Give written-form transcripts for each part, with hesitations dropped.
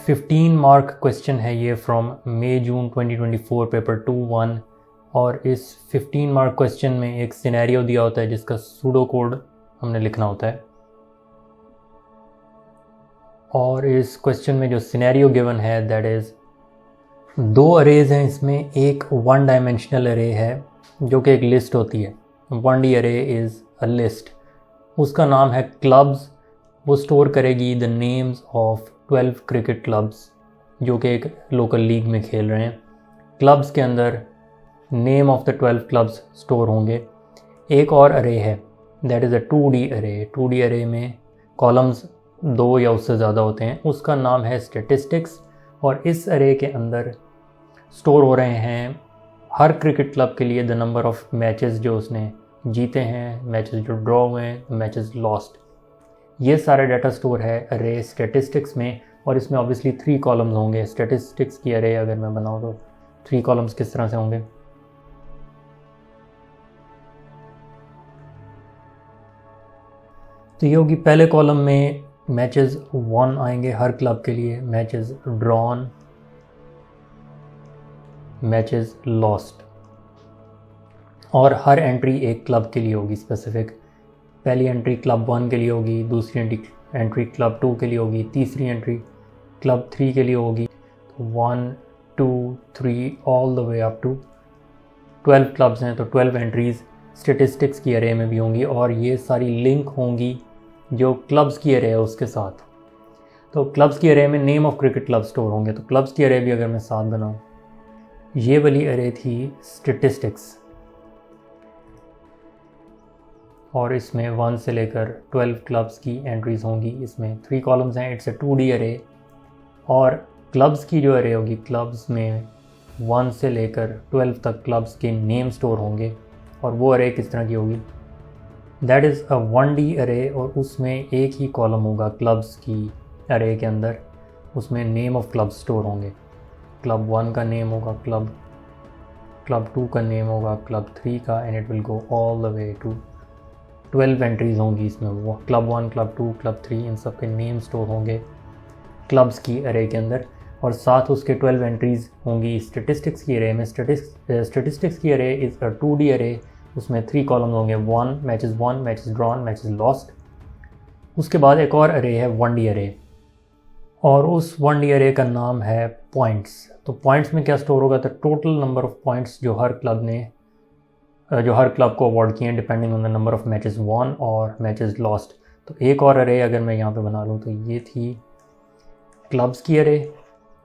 15 mark question है ये from May June 2024 paper 2-1। और इस 15 मार्क क्वेश्चन में एक सिनेरियो दिया होता है जिसका सूडो कोड हमने लिखना होता है। और इस क्वेश्चन में जो सिनेरियो गिवन है दैट इज़ 2 अरेज हैं। इसमें एक 1 डायमेंशनल अरे है जो कि एक लिस्ट होती है। 1D अरे इज़ अ लिस्ट, उसका नाम है क्लब्स। वो स्टोर करेगी the names of 12 cricket clubs जो कि एक लोकल लीग में खेल रहे हैं। क्लब्स के अंदर name of the 12 clubs store होंगे। एक और अरे है दैट इज़ अ 2D अरे। 2D अरे में कॉलम्स 2 या उससे ज़्यादा होते हैं, उसका नाम है स्टैटिस्टिक्स। और इस अरे के अंदर स्टोर हो रहे हैं हर क्रिकेट क्लब के लिए द नंबर ऑफ मैचेस जो उसने जीते हैं, मैचेस जो ड्रॉ हुए हैं, मैचेस लॉस्ट। ये सारा डाटा स्टोर है अरे स्टैटिस्टिक्स में। और इसमें ऑब्वियसली 3 कॉलम्स होंगे। स्टैटिस्टिक्स की अरे अगर मैं बनाऊँ तो 3 कॉलम्स किस तरह से होंगे? तो ये होगी पहले कॉलम में मैचेस 1 आएंगे हर क्लब के लिए, मैचेस ड्रॉन, मैचेस लॉस्ट। और हर एंट्री एक क्लब के लिए होगी स्पेसिफिक। पहली एंट्री क्लब 1 के लिए होगी, दूसरी एंट्री क्लब 2 के लिए होगी, तीसरी एंट्री क्लब 3 के लिए होगी। 1 2 3 all the way up to 12 clubs हैं तो 12 एंट्रीज़ स्टेटिस्टिक्स की अरे में भी होंगी। और ये सारी लिंक होंगी जो क्लब्स की अरे है उसके साथ। तो क्लब्स की अरे में name of cricket club store होंगे। तो क्लब्स की अरे भी अगर मैं साथ बनाऊँ, ये वाली अरे थी स्टेटिस्टिक्स और इसमें 1 से लेकर 12 क्लब्स की एंट्रीज़ होंगी। इसमें 3 कॉलम्स हैं। इट्स अ 2D अरे। और क्लब्स की जो अरे होगी, क्लब्स में 1 से लेकर 12 तक क्लब्स के नेम स्टोर होंगे। और वो अरे किस तरह की होगी? दैट इज़ अ 1D अरे। और उसमें एक ही कॉलम होगा क्लब्स की अरे के अंदर, उसमें नेम ऑफ क्लब्स स्टोर होंगे। क्लब 1 का नेम होगा, क्लब 2 का नेम होगा, क्लब 3 का, and it will go all the way to 12 entries होंगी इसमें। वो क्लब 1, क्लब 2, क्लब 3 इन सब के नेम स्टोर होंगे क्लब्स की अरे के अंदर। और साथ उसके 12 एंट्रीज़ होंगी स्टेटिस्टिक्स की अरे में। स्टेटिस्टिक्स की अरे इज़ अ 2D अरे। उसमें 3 कॉलम्स होंगे, 1 मैचेस ड्रॉन, मैचेस लॉस्ट। उसके बाद एक और अरे है 1D अरे। और उस 1D अरे का नाम है पॉइंट्स। तो पॉइंट्स में क्या स्टोर होगा? तो टोटल नंबर ऑफ पॉइंट्स जो हर क्लब को अवार्ड किए हैं depending on the number of matches won और मैचेस लॉस्ट। तो एक और अरे अगर मैं यहाँ पे बना लूँ तो ये थी क्लब्स की अरे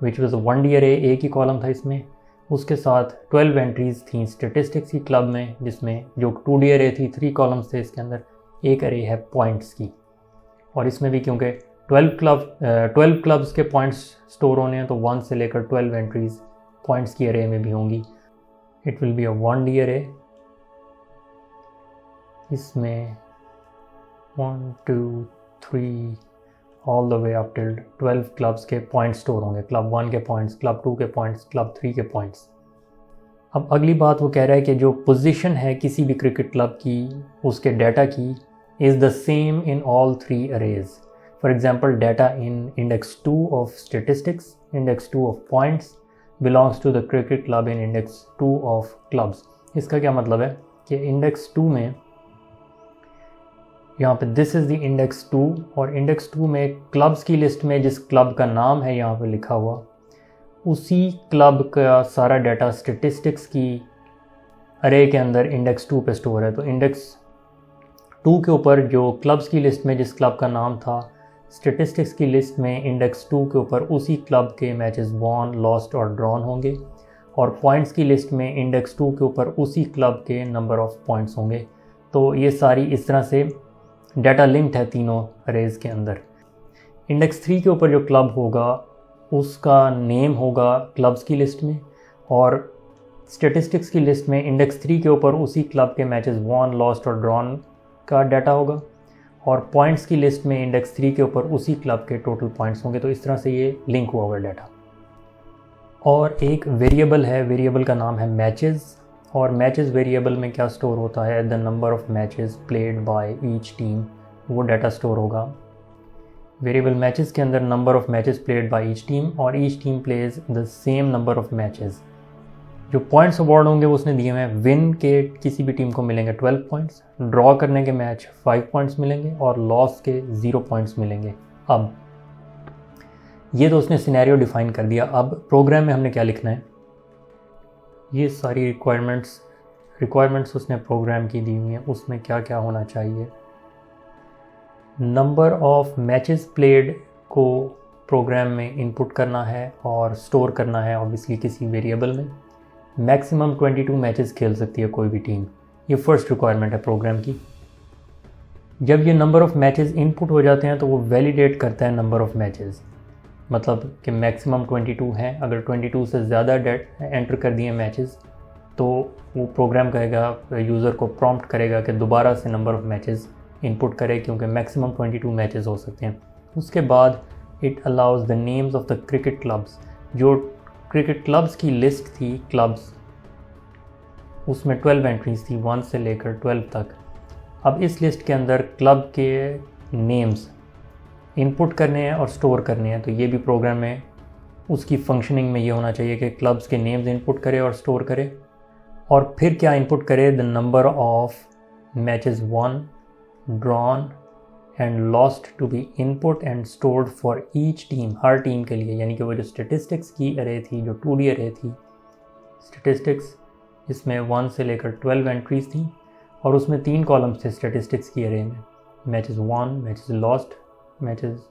विच वाज 1D अरे। एक ही कॉलम था इसमें। उसके साथ 12 एंट्रीज़ थी स्टेटिस्टिक्स की क्लब में, जिसमें जो 2D अरे थी 3 कॉलम्स थे इसके अंदर। एक अरे है पॉइंट्स की। और इसमें भी क्योंकि 12 क्लब्स के पॉइंट्स स्टोर होने हैं तो 1 से लेकर 12 एंट्रीज़ पॉइंट्स की अरे में भी होंगी। It will be a 1D अरे। इसमें 1 2 3 all the way up till 12 clubs के पॉइंट्स स्टोर होंगे। क्लब 1 के पॉइंट्स, क्लब 2 के पॉइंट्स, क्लब 3 के पॉइंट्स। अब अगली बात वो कह रहा है कि जो पोजीशन है किसी भी क्रिकेट क्लब की, उसके डाटा की, is the same in all 3 arrays. For example, data in index 2 of statistics, index 2 of points belongs to the cricket club in index 2 of clubs. इसका क्या मतलब है कि इंडेक्स 2 में यहाँ पे दिस इज़ द इंडेक्स 2 और इंडेक्स 2 में क्लब्स की लिस्ट में जिस क्लब का नाम है यहाँ पे लिखा हुआ, उसी क्लब का सारा डाटा स्टेटिस्टिक्स की अरे के अंदर इंडेक्स 2 पे स्टोर है। तो इंडेक्स 2 के ऊपर जो क्लब्स की लिस्ट में जिस क्लब का नाम था, स्टेटिस्टिक्स की लिस्ट में इंडेक्स 2 के ऊपर उसी क्लब के मैचेस वॉन, लॉस्ट और ड्रॉन होंगे। और पॉइंट्स की लिस्ट में इंडेक्स 2 के ऊपर उसी क्लब के नंबर ऑफ़ पॉइंट्स होंगे। तो ये सारी इस तरह से डाटा लिंक्ड है तीनों अरेज के अंदर। इंडेक्स 3 के ऊपर जो क्लब होगा उसका नेम होगा क्लब्स की लिस्ट में। और स्टेटिस्टिक्स की लिस्ट में इंडेक्स 3 के ऊपर उसी क्लब के मैचेस वॉन, लॉस्ट और ड्रॉन का डाटा होगा। और पॉइंट्स की लिस्ट में इंडेक्स 3 के ऊपर उसी क्लब के टोटल पॉइंट्स होंगे। तो इस तरह से ये लिंक हुआ हुआ डाटा। और एक वेरिएबल है, वेरिएबल का नाम है मैचेस। और मैचेस वेरिएबल में क्या स्टोर होता है? The number of matches played by each team, वो डाटा स्टोर होगा वेरिएबल मैचेस के अंदर number of matches played by each team, और each team plays the same number of matches. जो पॉइंट्स अवार्ड होंगे वो उसने दिए हुए हैं। विन के किसी भी टीम को मिलेंगे 12 पॉइंट्स, ड्रॉ करने के मैच 5 पॉइंट्स मिलेंगे और लॉस के 0 पॉइंट्स मिलेंगे। अब ये तो उसने सिनेरियो डिफाइन कर दिया। अब प्रोग्राम में हमने क्या लिखना है, ये सारी रिक्वायरमेंट्स उसने प्रोग्राम की दी हुई हैं। उसमें क्या क्या होना चाहिए, नंबर ऑफ़ मैचेस प्लेड को प्रोग्राम में इनपुट करना है और स्टोर करना है ऑब्वियसली किसी वेरिएबल में। मैक्सिमम 22 मैचेस खेल सकती है कोई भी टीम, ये फर्स्ट रिक्वायरमेंट है प्रोग्राम की। जब ये नंबर ऑफ़ मैचेस इनपुट हो जाते हैं तो वो वैलिडेट करता है नंबर ऑफ़ मैचेस, मतलब कि मैक्सिमम 22 हैं। अगर 22 से ज़्यादा एंटर कर दिए मैचेस तो वो प्रोग्राम कहेगा, यूज़र को प्रॉम्प्ट करेगा कि दोबारा से नंबर ऑफ़ मैचेस इनपुट करे, क्योंकि मैक्सिमम 22 मैचेस हो सकते हैं। उसके बाद it allows the names of the cricket clubs. जो क्रिकेट क्लब्स की लिस्ट थी, क्लब्स, उसमें 12 एंट्रीज थी 1 से लेकर 12 तक। अब इस लिस्ट के अंदर क्लब के नेम्स इनपुट करने हैं और स्टोर करने हैं। तो ये भी प्रोग्राम में उसकी फंक्शनिंग में ये होना चाहिए कि क्लब्स के नेम्स इनपुट करे और स्टोर करे, और फिर क्या इनपुट करे, the number of matches won, drawn and lost to be input and stored for each team, हर टीम के लिए। यानी कि वो जो स्टेटिस्टिक्स की अरे थी, जो 2D अरे थी स्टेटिस्टिक्स, इसमें 1 से लेकर 12 एंट्रीज थी और उसमें 3 कॉलम्स थे स्टेटिस्टिक्स की अरे में, matches one, matches lost, matches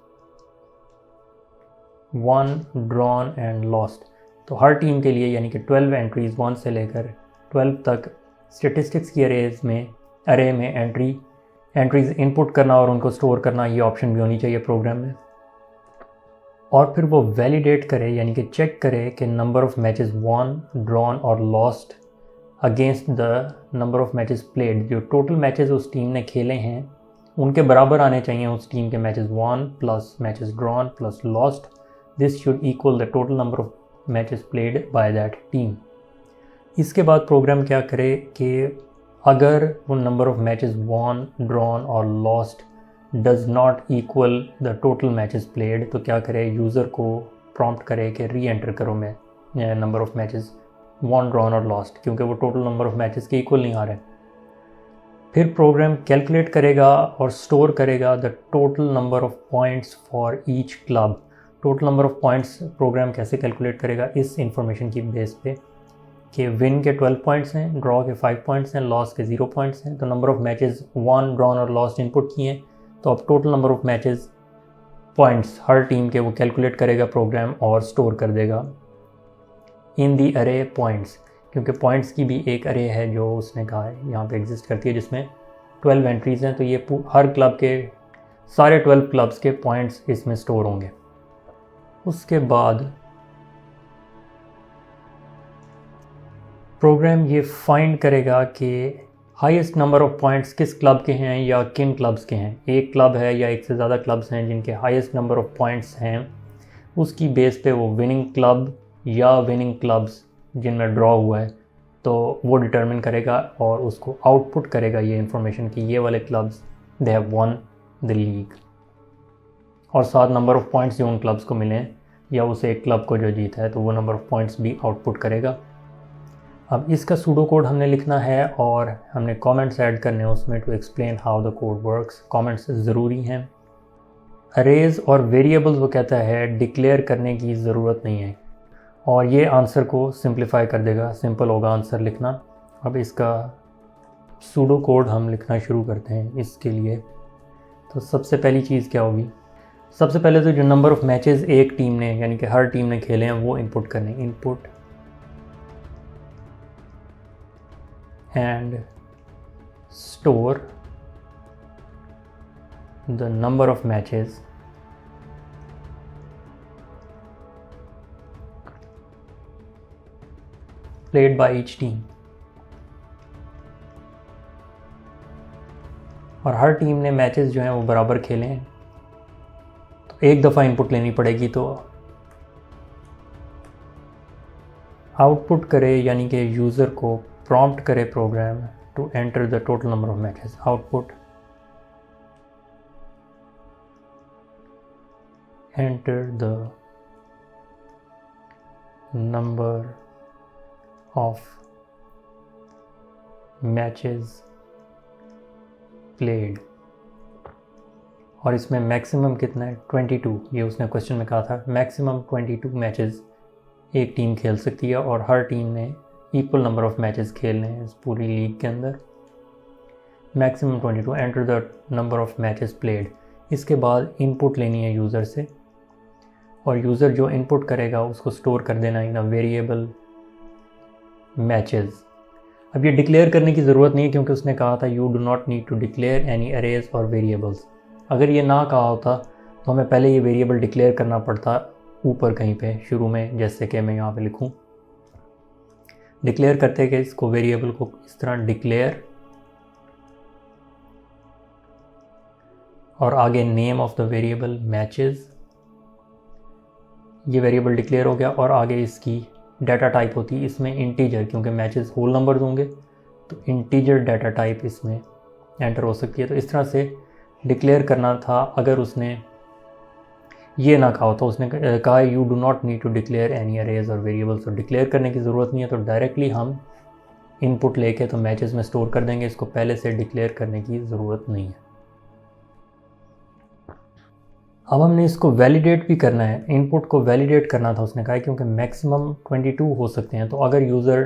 won, drawn and lost. तो हर टीम के लिए यानी कि 12 एंट्रीज 1 से लेकर 12 तक स्टेटिस्टिक्स की अरे में एंट्रीज इनपुट करना और उनको स्टोर करना, ये ऑप्शन भी होनी चाहिए प्रोग्राम में। और फिर वो वैलिडेट करे यानी कि चेक करे कि number of matches won, drawn और lost against the number of matches played. जो टोटल मैचेस उस टीम ने खेले हैं उनके बराबर आने चाहिए उस टीम के matches won plus matches drawn plus lost. This should equal the total number of matches played by that team. इसके बाद प्रोग्राम क्या करे कि अगर वो number of matches won, drawn और lost does not equal the total matches played, तो क्या करे, यूज़र को प्रॉम्प्ट करे कि री एंटर करो मैं number of matches won, drawn और लॉस्ट, क्योंकि वो टोटल नंबर ऑफ़ मैचेस के इक्वल नहीं आ रहे। फिर प्रोग्राम कैलकुलेट करेगा और स्टोर करेगा the total number of points for each club. Total number of points program कैसे कैलकुलेट करेगा, इस इंफॉर्मेशन की बेस पे कि विन के 12 पॉइंट्स हैं, ड्रॉ के 5 पॉइंट्स हैं, लॉस के 0 पॉइंट्स हैं। तो number of matches won, drawn और लॉस्ट इनपुट किए हैं, तो अब total number of matches points her team के वो कैलकुलेट करेगा प्रोग्राम और स्टोर कर देगा इन दी अरे पॉइंट्स, क्योंकि पॉइंट्स की भी एक अरे है जो उसने कहा है यहाँ पे एग्जिस्ट करती है जिसमें 12 एंट्रीज़ हैं। तो ये हर क्लब के सारे 12 क्लब्स के पॉइंट्स इसमें स्टोर होंगे। उसके बाद प्रोग्राम ये फाइंड करेगा कि हाईएस्ट नंबर ऑफ़ पॉइंट्स किस क्लब के हैं या किन क्लब्स के हैं। एक क्लब है या एक से ज़्यादा क्लब्स हैं जिनके हाईएस्ट नंबर ऑफ़ पॉइंट्स हैं, उसकी बेस पे वो विनिंग क्लब या विनिंग क्लब्स जिनमें ड्रॉ हुआ है तो वो डिटरमिन करेगा और उसको आउटपुट करेगा ये इन्फॉर्मेशन कि ये वाले clubs they have one the league, और साथ नंबर ऑफ़ पॉइंट्स जो उन क्लब्स को मिले हैं या उस एक क्लब को जो जीता है तो वो नंबर ऑफ़ पॉइंट्स भी आउटपुट करेगा। अब इसका सूडो कोड हमने लिखना है और हमने कमेंट्स ऐड करने हैं उसमें to explain how the code works. Comments ज़रूरी हैं। अरेज और वेरिएबल्स वो कहता है डिक्लेयर करने की ज़रूरत नहीं है, और ये आंसर को सिंप्लीफाई कर देगा, सिंपल होगा आंसर लिखना। अब इसका सूडो कोड हम लिखना शुरू करते हैं इसके लिए। तो सबसे पहली चीज़ क्या होगी, सबसे पहले तो जो नंबर ऑफ़ मैचेस एक टीम ने यानी कि हर टीम ने खेले हैं वो इनपुट करने, input and store the number of matches played by each team। और हर टीम ने मैचेस जो हैं वो बराबर खेले हैं तो एक दफ़ा इनपुट लेनी पड़ेगी, तो आउटपुट करे यानी कि यूज़र को प्रॉम्प्ट करे program to enter the total number of matches. Output enter the number of matches played, और इसमें मैक्सिमम कितना है 22, ये उसने क्वेश्चन में कहा था मैक्सिमम 22 मैचेस एक टीम खेल सकती है और हर टीम ने इक्वल नंबर ऑफ मैचेस खेलने हैं इस पूरी लीग के अंदर। Maximum 22, enter the number of matches played. इसके बाद इनपुट लेनी है यूज़र से और यूज़र जो इनपुट करेगा उसको स्टोर कर देना इन अ वेरिएबल मैचेस। अब ये डिक्लेयर करने की ज़रूरत नहीं है क्योंकि उसने कहा था you do not need to declare any arrays और वेरिएबल्स। अगर ये ना कहा होता तो हमें पहले ये वेरिएबल डिक्लेयर करना पड़ता ऊपर कहीं पे शुरू में, जैसे कि मैं यहाँ पे लिखूँ डिक्लेयर करते कि इसको वेरिएबल को इस तरह डिक्लेयर और आगे name of the variable matches, ये वेरिएबल डिक्लेयर हो गया और आगे इसकी डाटा टाइप होती है इसमें इंटीजर, क्योंकि मैचेस होल नंबर्स होंगे तो इंटीजर डाटा टाइप इसमें एंटर हो सकती है। तो इस तरह से डिक्लेयर करना था। अगर उसने ये ना कहा तो उसने कहा you do not need to declare any arrays और वेरिएबल्स, तो डिक्लेयर करने की ज़रूरत नहीं है, तो डायरेक्टली हम इनपुट लेके तो मैचेस में स्टोर कर देंगे, इसको पहले से डिक्लेयर करने की ज़रूरत नहीं है। अब हमने इसको वैलिडेट भी करना है, इनपुट को वैलिडेट करना था उसने कहा, क्योंकि मैक्सिमम 22 हो सकते हैं। तो अगर यूज़र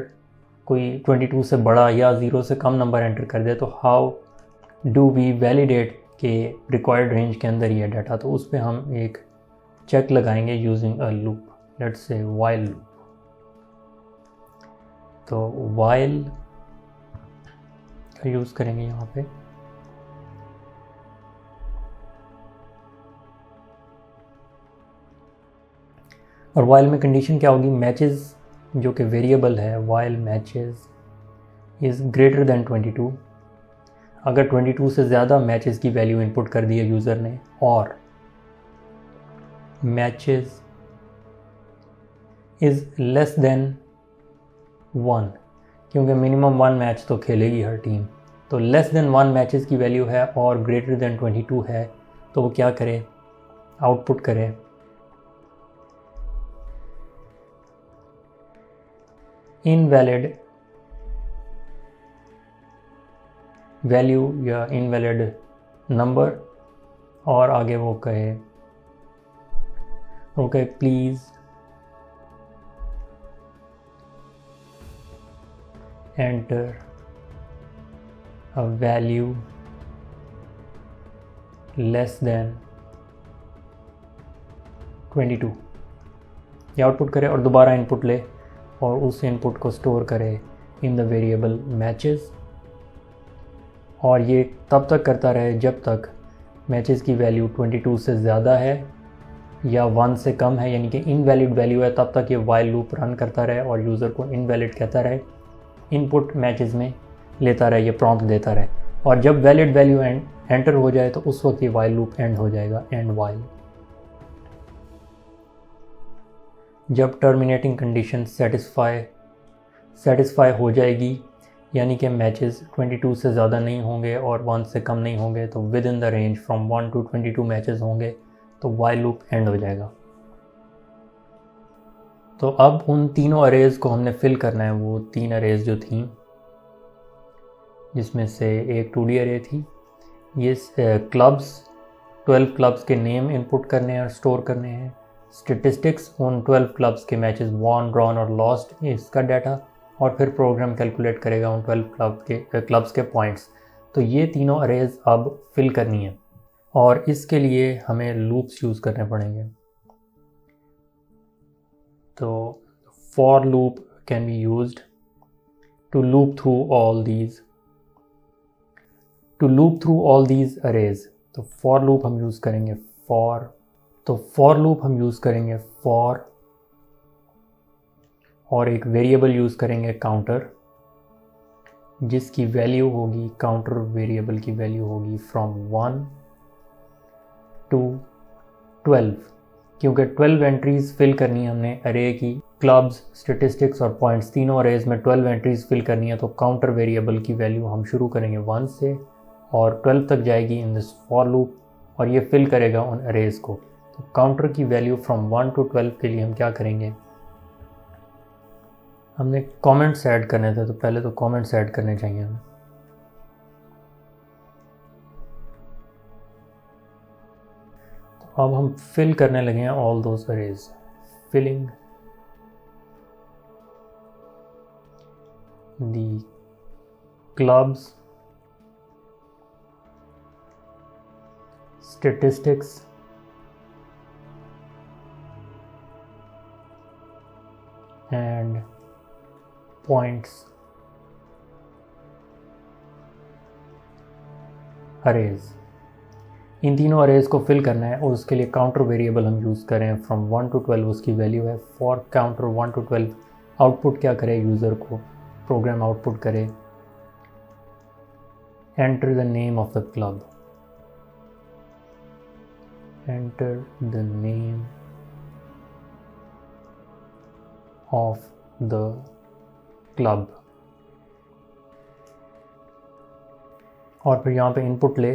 कोई 22 से बड़ा या 0 से कम नंबर एंटर कर दे तो हाउ डू वी वैलिडेट के रिक्वायर्ड रेंज के अंदर ही है डाटा, तो उस पर हम एक चेक लगाएंगे using a loop, let's say while loop. तो वाइल का यूज़ करेंगे यहाँ पे, और वाइल में कंडीशन क्या होगी, मैचेस जो कि वेरिएबल है while matches is greater than 22। अगर 22 से ज़्यादा मैचेस की वैल्यू इनपुट कर दी है यूज़र ने और मैचेस इज़ लेस दैन 1, क्योंकि मिनिमम 1 मैच तो खेलेगी हर टीम, तो लेस दैन 1 मैचेस की वैल्यू है और ग्रेटर दैन 22 है, तो वो क्या करे, आउटपुट करे इनवैलिड वैल्यू या इनवैलिड नंबर, और आगे वो कहे okay please enter a value less than 22, ये आउटपुट करे और दोबारा इनपुट ले और उस इनपुट को स्टोर करे इन द वेरिएबल मैचेस, और ये तब तक करता रहे जब तक मैचेस की वैल्यू 22 से ज़्यादा है या 1 से कम है, यानी कि इनवैलिड वैल्यू है, तब तक ये वाइल लूप रन करता रहे और यूज़र को इनवैलिड कहता रहे, इनपुट मैचेस में लेता रहे, ये प्रॉम्प्ट देता रहे, और जब वैलिड वैल्यू एंटर हो जाए तो उस वक्त ये वाइल लूप एंड हो जाएगा, एंड वाइल। जब टर्मिनेटिंग कंडीशन सेटिस्फाई हो जाएगी, यानी कि मैचेस 22 से ज़्यादा नहीं होंगे और 1 से कम नहीं होंगे, तो with in the range from 1 to 22 matches होंगे, तो वाइल लूप एंड हो जाएगा। तो अब उन तीनों अरेज को हमने फिल करना है, वो 3 अरेज जो थी, जिसमें से एक 2D अरे थी, ये क्लब्स 12 क्लब्स के नेम इनपुट करने हैं और स्टोर करने हैं, स्टेटिस्टिक्स उन 12 क्लब्स के मैचेस वॉन, ड्रॉन और लॉस्ट इसका डाटा, और फिर प्रोग्राम कैलकुलेट करेगा उन 12 क्लब्स के पॉइंट्स। तो ये तीनों अरेज अब फिल करनी है और इसके लिए हमें लूप्स यूज़ करने पड़ेंगे। तो for loop can be used to loop through all these arrays. तो फॉर लूप हम यूज़ करेंगे फॉर और एक वेरिएबल यूज़ करेंगे काउंटर, जिसकी वैल्यू होगी, काउंटर वेरिएबल की वैल्यू होगी फ्रॉम 1 to 12, क्योंकि 12 एंट्रीज़ फिल करनी है हमने अरे की, क्लब्स, स्टेटिस्टिक्स और पॉइंट्स तीनों अरेज में 12 एंट्रीज़ फिल करनी है, तो काउंटर वेरिएबल की वैल्यू हम शुरू करेंगे 1 से और 12 तक जाएगी इन दिस फॉर लूप, और ये फिल करेगा उन अरेज को। तो तो काउंटर की वैल्यू फ्रॉम 1 to 12 के लिए हम क्या करेंगे, हमने कमेंट्स ऐड करने थे, तो पहले तो कमेंट्स ऐड करने चाहिए हमें। तो अब हम फिल करने लगे हैं all those arrays, filling the clubs statistics and points arrays। इन तीनों अरेज को फिल करना है और उसके लिए काउंटर वेरिएबल हम यूज़ करें फ्रॉम 1 to 12 उसकी वैल्यू है। फॉर काउंटर 1 to 12 आउटपुट क्या करे, यूज़र को प्रोग्राम आउटपुट करे enter the name of the club, enter the name of the club और फिर यहाँ पे इनपुट ले,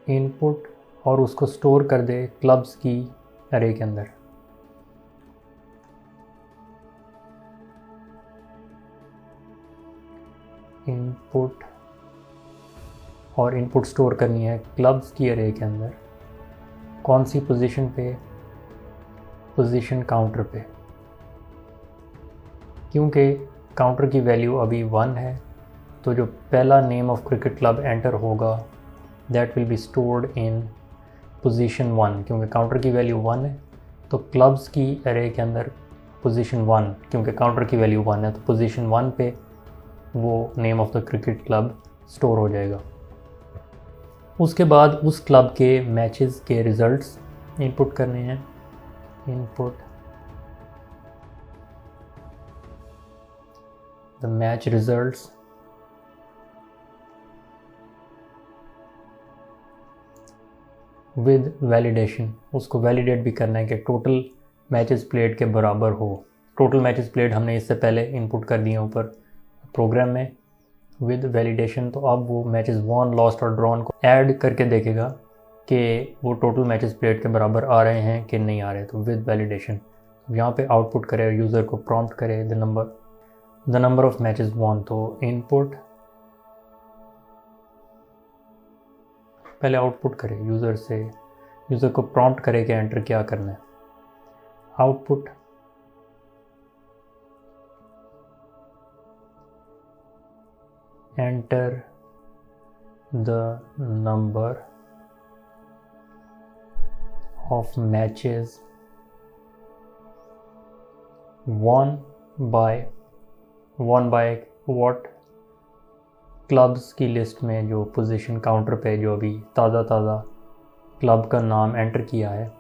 इनपुट और उसको स्टोर कर दे क्लब्स की अरे के अंदर। इनपुट और इनपुट स्टोर करनी है क्लब्स की अरे के अंदर। कौन सी पोजीशन पे, पोजीशन काउंटर पे, क्योंकि काउंटर की वैल्यू अभी 1 है, तो जो पहला name of cricket club enter होगा that will be stored in position 1। क्योंकि काउंटर की वैल्यू 1 है तो क्लब्स की अरे के अंदर पोजीशन 1, क्योंकि काउंटर की वैल्यू 1 है तो पोजीशन 1 पे वो name of the cricket club store हो जाएगा। उसके बाद उस क्लब के मैचेस के रिज़ल्ट्स इनपुट करने हैं। Input the match results with validation, उसको वैलिडेट भी करना है कि टोटल मैचेस प्लेड के बराबर हो। टोटल मैचेस प्लेड हमने इससे पहले इनपुट कर दिए ऊपर प्रोग्राम में विद वैलिडेशन। तो अब वो मैचेस वॉन, लॉस्ट और ड्रॉन को ऐड करके देखेगा कि वो टोटल मैचेस प्लेड के बराबर आ रहे हैं कि नहीं आ रहे, तो विद वैलिडेशन। यहाँ पे आउटपुट करे, यूज़र को प्रॉम्प्ट करे the number of matches won. तो इनपुट पहले आउटपुट करे यूज़र से, यूज़र को प्रॉम्प्ट करे कि एंटर क्या करना है। Output enter the number of matches won by what clubs की लिस्ट में जो पोजीशन काउंटर पे जो अभी ताज़ा क्लब का नाम एंटर किया है,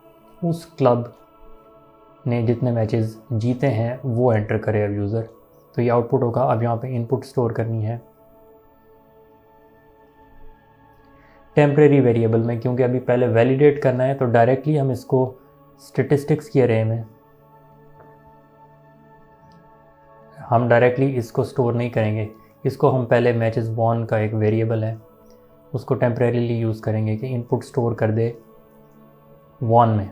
उस क्लब ने जितने मैचेस जीते हैं वो एंटर करे अब यूज़र। तो ये आउटपुट होगा। अब यहाँ पे इनपुट स्टोर करनी है टेम्परेरी वेरिएबल में, क्योंकि अभी पहले वैलिडेट करना है तो डायरेक्टली हम इसको स्टेटिस्टिक्स की अरे में हम डायरेक्टली इसको स्टोर नहीं करेंगे। इसको हम पहले मैचेस वॉन का एक वेरिएबल है उसको टेम्परेरीली यूज़ करेंगे कि इनपुट स्टोर कर दे वॉन में,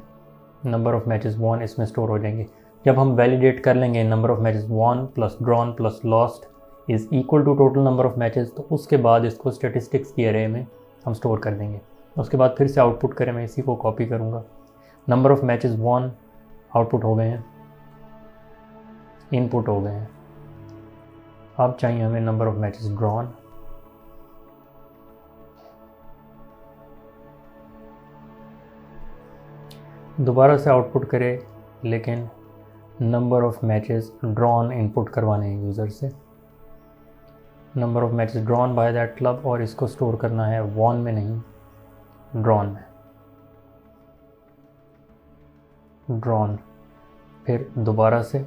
नंबर ऑफ मैचेस वॉन इसमें स्टोर हो जाएंगे। जब हम वैलिडेट कर लेंगे number of matches won plus drawn plus lost is equal to total number of matches, तो उसके बाद इसको स्टेटिस्टिक्स की अरे में हम स्टोर कर देंगे। उसके बाद फिर से आउटपुट करें, मैं इसी को कॉपी करूँगा। Number of matches won output हो गए हैं, इनपुट हो गए हैं। अब चाहिए हमें नंबर ऑफ मैचेस ड्रॉन। दोबारा से आउटपुट करे, लेकिन number of matches drawn input करवाने हैं यूज़र से। Number of matches drawn by that club, और इसको स्टोर करना है वॉन में नहीं ड्रॉन में। ड्रॉन फिर दोबारा से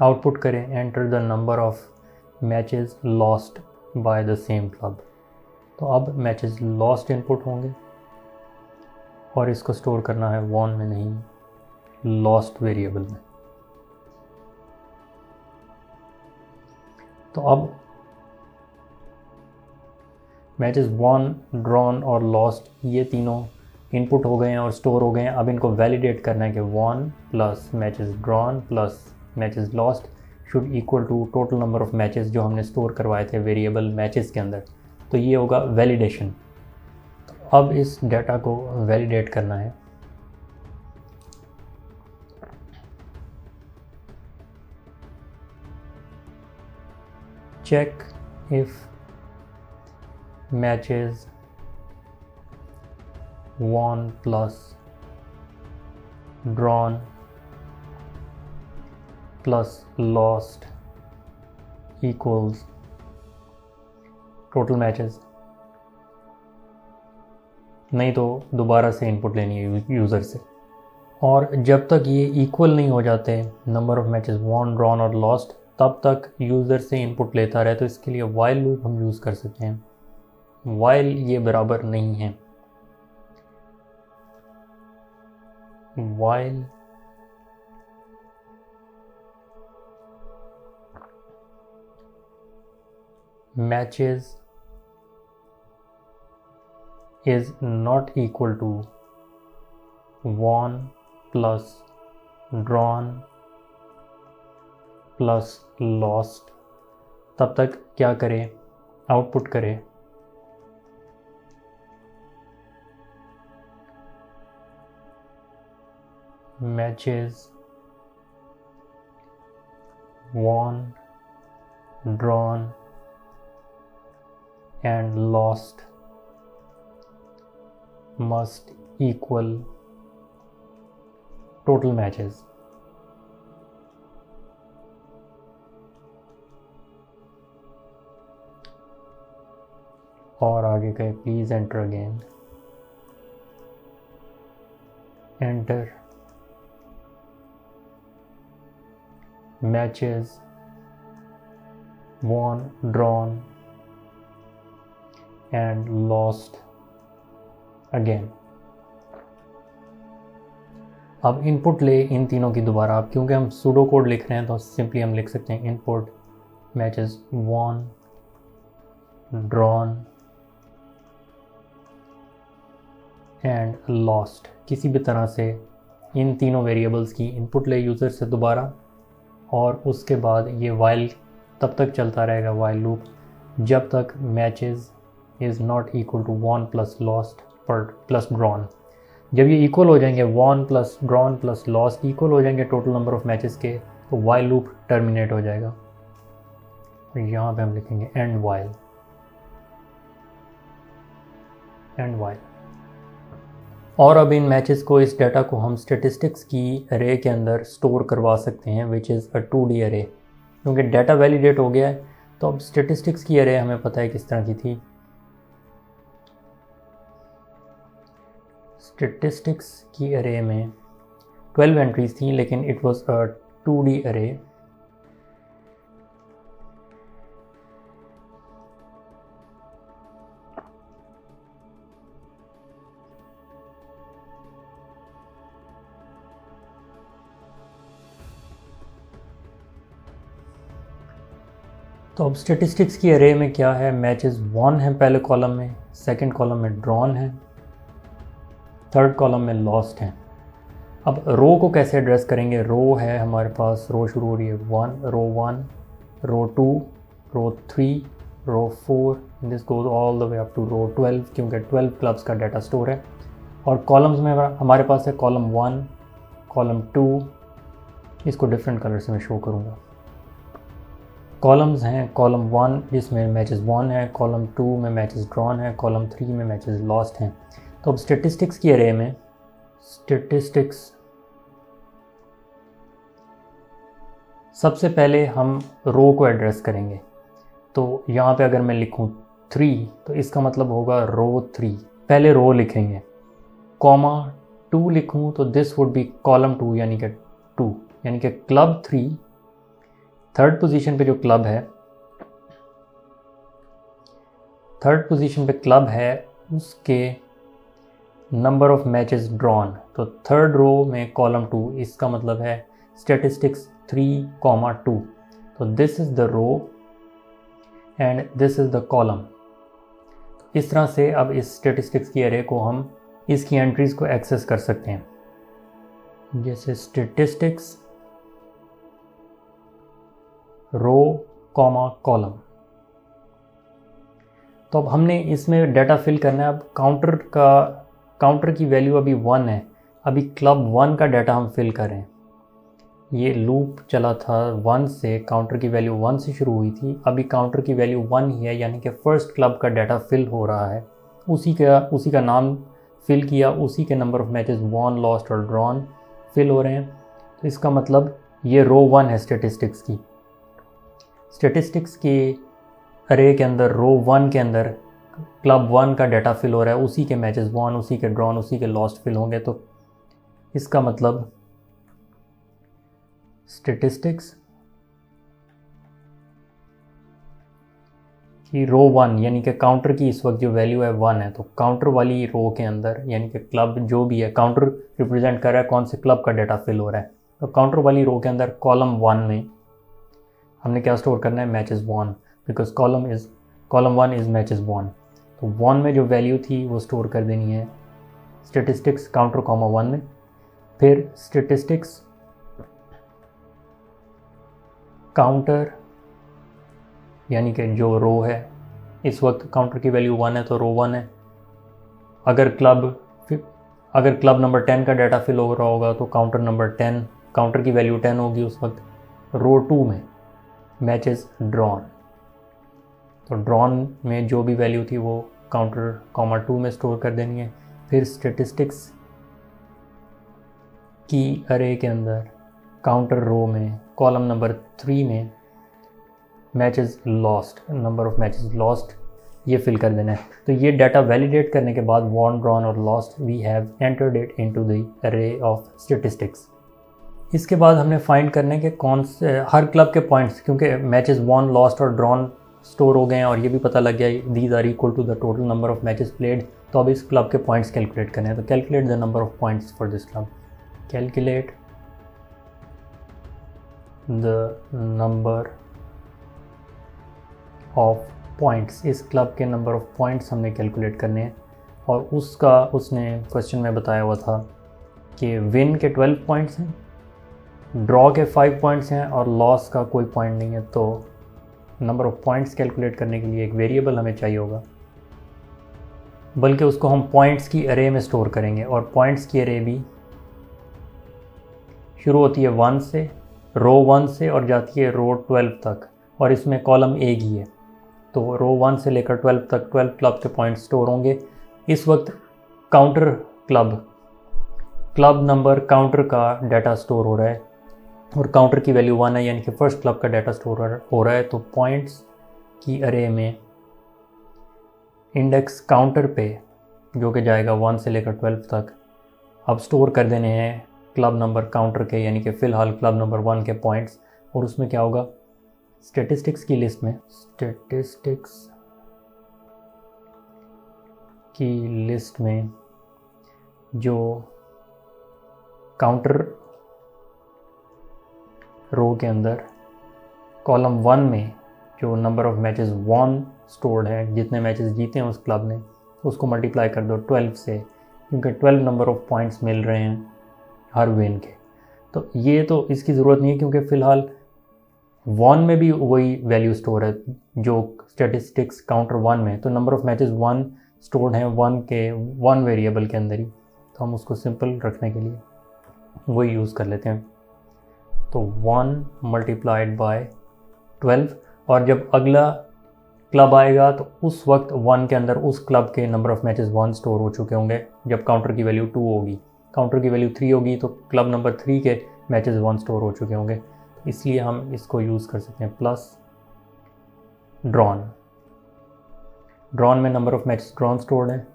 आउटपुट करें enter the number of matches lost by the same club. तो अब मैचेस लॉस्ट इनपुट होंगे और इसको स्टोर करना है वॉन में नहीं लॉस्ट वेरिएबल में। तो अब मैचेस वॉन, ड्रॉन और लॉस्ट ये तीनों इनपुट हो गए हैं और स्टोर हो गए हैं। अब इनको वैलिडेट करना है कि won plus matches drawn plus matches lost should equal to total number of matches जो हमने स्टोर करवाए थे वेरिएबल मैचेस के अंदर। तो ये होगा वैलिडेशन। तो अब इस डाटा को वैलिडेट करना है। Check if matches won plus drawn plus lost equals total matches. नहीं तो दोबारा से इनपुट लेनी है यूज़र से। और जब तक ये इक्वल नहीं हो जाते number of matches won, drawn और लॉस्ट, तब तक यूज़र से इनपुट लेता रहे। तो इसके लिए वाइल लूप हम यूज़ कर सकते हैं। वाइल ये बराबर नहीं है, while matches is not equal to won plus drawn plus lost, तब तक क्या करें, आउटपुट करें matches won, drawn and lost must equal total matches। और आगे कहे please enter again, enter matches won, drawn and lost again। अब input ले इन तीनों की दोबारा। अब क्योंकि हम सूडो कोड लिख रहे हैं तो सिंपली हम लिख सकते हैं input matches won, drawn and lost. किसी भी तरह से इन तीनों वेरिएबल्स की इनपुट ले यूज़र से दोबारा, और उसके बाद ये वाइल तब तक चलता रहेगा, वाइल लूप, जब तक matches is not equal to won plus lost plus drawn. जब ये इक्वल हो जाएंगे, won plus drawn plus lost equal हो जाएंगे टोटल नंबर ऑफ मैचेस के, तो वाइल लूप टर्मिनेट हो जाएगा। यहाँ पे हम लिखेंगे एंड वाइल, एंड वाइल। और अब इन मैचेस को, इस डाटा को हम स्टेटिस्टिक्स की अरे के अंदर स्टोर करवा सकते हैं, विच इज़ अ 2D अरे। क्योंकि डाटा वैलिडेट हो गया है तो अब स्टेटिस्टिक्स की अरे हमें पता है किस तरह की थी। स्टेटिस्टिक्स की अरे में 12 एंट्रीज थी, लेकिन इट वाज अ 2D अरे। तो अब स्टेटिस्टिक्स की अरे में क्या है, मैचेस वॉन है पहले कॉलम में, सेकंड कॉलम में ड्रॉन है, थर्ड कॉलम में लॉस्ट है। अब रो को कैसे एड्रेस करेंगे, रो है हमारे पास, रो शुरू हो रही है 1, row 1, row 2, row 3, row 4, this goes all the way up to row 12, क्योंकि 12 क्लब्स का डाटा स्टोर है। और कॉलम्स में हमारे पास है कॉलम 1, कॉलम 2, इसको डिफरेंट कलर से मैं शो करूँगा। कॉलम्स हैं कॉलम 1 जिसमें मैचेस वॉन है, कॉलम 2 में मैचेस ड्रॉन है, कॉलम 3 में मैचेस लॉस्ट हैं। तो अब स्टेटिस्टिक्स की अरे में स्टेटिस्टिक्स सबसे पहले हम रो को एड्रेस करेंगे। तो यहाँ पे अगर मैं लिखूँ 3 तो इसका मतलब होगा रो 3, पहले रो लिखेंगे, कॉमा 2 लिखूँ तो दिस वुड बी कॉलम 2 यानी कि 2, यानी कि क्लब 3 थर्ड पोजीशन पे जो क्लब है, थर्ड पोजीशन पे क्लब है, उसके नंबर ऑफ मैचेस ड्रॉन। तो थर्ड रो में कॉलम 2, इसका मतलब है स्टैटिस्टिक्स 3, 2। तो this is the row and this is the column. इस तरह से अब इस स्टैटिस्टिक्स की एरे को हम इसकी एंट्रीज़ को एक्सेस कर सकते हैं। जैसे स्टैटिस्टिक्स रो कॉमा कॉलम। तो अब हमने इसमें डाटा फिल करना है। अब काउंटर की वैल्यू अभी 1 है, अभी क्लब 1 का डाटा हम फिल करें। ये लूप चला था 1 से, काउंटर की वैल्यू 1 से शुरू हुई थी, अभी काउंटर की वैल्यू 1 ही है, यानी कि फर्स्ट क्लब का डाटा फिल हो रहा है। उसी का नाम फिल किया, उसी के number of matches won, lost और ड्रॉन फिल हो रहे हैं। तो इसका मतलब ये रो 1 है स्टैटिस्टिक्स की। स्टैटिस्टिक्स के अरे के अंदर रो 1 के अंदर क्लब 1 का डाटा फिल हो रहा है, उसी के मैचेस वॉन, उसी के ड्रॉन, उसी के लॉस्ट फिल होंगे। तो इसका मतलब स्टैटिस्टिक्स की रो 1 यानी कि काउंटर की इस वक्त जो वैल्यू है 1 है, तो काउंटर वाली रो के अंदर यानी कि क्लब जो भी है, काउंटर रिप्रेजेंट कर रहा है कौन से क्लब का डाटा फिल हो रहा है। तो काउंटर वाली रो के अंदर कॉलम 1 में हमने क्या स्टोर करना है, matches 1, because column 1 is matches 1। तो 1 में जो वैल्यू थी वो स्टोर कर देनी है स्टैटिस्टिक्स काउंटर कॉमा 1 में। फिर स्टैटिस्टिक्स काउंटर यानी कि जो रो है, इस वक्त काउंटर की वैल्यू 1 है तो रो 1 है। अगर क्लब नंबर 10 का डाटा फिल हो रहा होगा तो काउंटर नंबर 10, काउंटर की वैल्यू 10 होगी उस वक्त। रो 2 में मैचेस ड्रॉन, तो ड्रॉन में जो भी वैल्यू थी वो काउंटर कॉमा 2 में स्टोर कर देनी है। फिर स्टैटिस्टिक्स की अरे के अंदर काउंटर रो में कॉलम नंबर 3 में matches lost, number of matches lost ये फिल कर देना है। तो ये डाटा वैलिडेट करने के बाद वॉन, ड्रॉन और lost we have entered it into the array of statistics. इसके बाद हमने फाइंड करने के कौन से हर क्लब के पॉइंट्स, क्योंकि मैचेस वॉन, लॉस्ट और ड्रॉन स्टोर हो गए हैं और ये भी पता लग गया these are equal to the total number of matches played. तो अब इस क्लब के पॉइंट्स कैलकुलेट करने हैं। तो calculate the number of points for this club. Calculate the number of points, इस क्लब के नंबर ऑफ पॉइंट्स हमने कैलकुलेट करने हैं। और उसने क्वेश्चन में बताया हुआ था कि विन के 12 पॉइंट्स हैं, ड्रॉ के 5 पॉइंट्स हैं और लॉस का कोई पॉइंट नहीं है। तो नंबर ऑफ पॉइंट्स कैलकुलेट करने के लिए एक वेरिएबल हमें चाहिए होगा, बल्कि उसको हम पॉइंट्स की अरे में स्टोर करेंगे। और पॉइंट्स की अरे भी शुरू होती है 1 से, रो 1 से और जाती है रो 12 तक, और इसमें कॉलम एक ही है। तो रो 1 से लेकर 12 तक 12 क्लब के पॉइंट स्टोर होंगे। इस वक्त काउंटर क्लब नंबर काउंटर का डाटा स्टोर हो रहा है और काउंटर की वैल्यू 1 है, यानी कि फर्स्ट क्लब का डाटा स्टोर हो रहा है। तो पॉइंट्स की अरे में इंडेक्स काउंटर पे जो कि जाएगा 1 से लेकर 12 तक, अब स्टोर कर देने हैं क्लब नंबर काउंटर के, यानी कि फ़िलहाल क्लब नंबर 1 के पॉइंट्स। और उसमें क्या होगा, स्टैटिस्टिक्स की लिस्ट में जो काउंटर रो के अंदर कॉलम 1 में जो number of matches won stored है, जितने मैचेस जीते हैं उस क्लब ने, उसको मल्टीप्लाई कर दो 12 से, क्योंकि 12 नंबर ऑफ पॉइंट्स मिल रहे हैं हर विन के। तो ये तो इसकी ज़रूरत नहीं है, क्योंकि फ़िलहाल वॉन में भी वही वैल्यू स्टोर है जो स्टैटिस्टिक्स काउंटर 1 में। तो नंबर ऑफ मैचेस 1 स्टोर्ड हैं 1 वेरिएबल के अंदर ही, तो हम उसको सिंपल रखने के लिए वही यूज़ कर लेते हैं। तो 1 मल्टीप्लाइड बाय 12, और जब अगला क्लब आएगा तो उस वक्त 1 के अंदर उस क्लब के नंबर ऑफ मैचेस 1 स्टोर हो चुके होंगे। जब काउंटर की वैल्यू 2 होगी, काउंटर की वैल्यू 3 होगी, तो क्लब नंबर 3 के मैचेस 1 स्टोर हो चुके होंगे। इसलिए हम इसको यूज़ कर सकते हैं प्लस ड्रॉन में number of matches drawn stored है,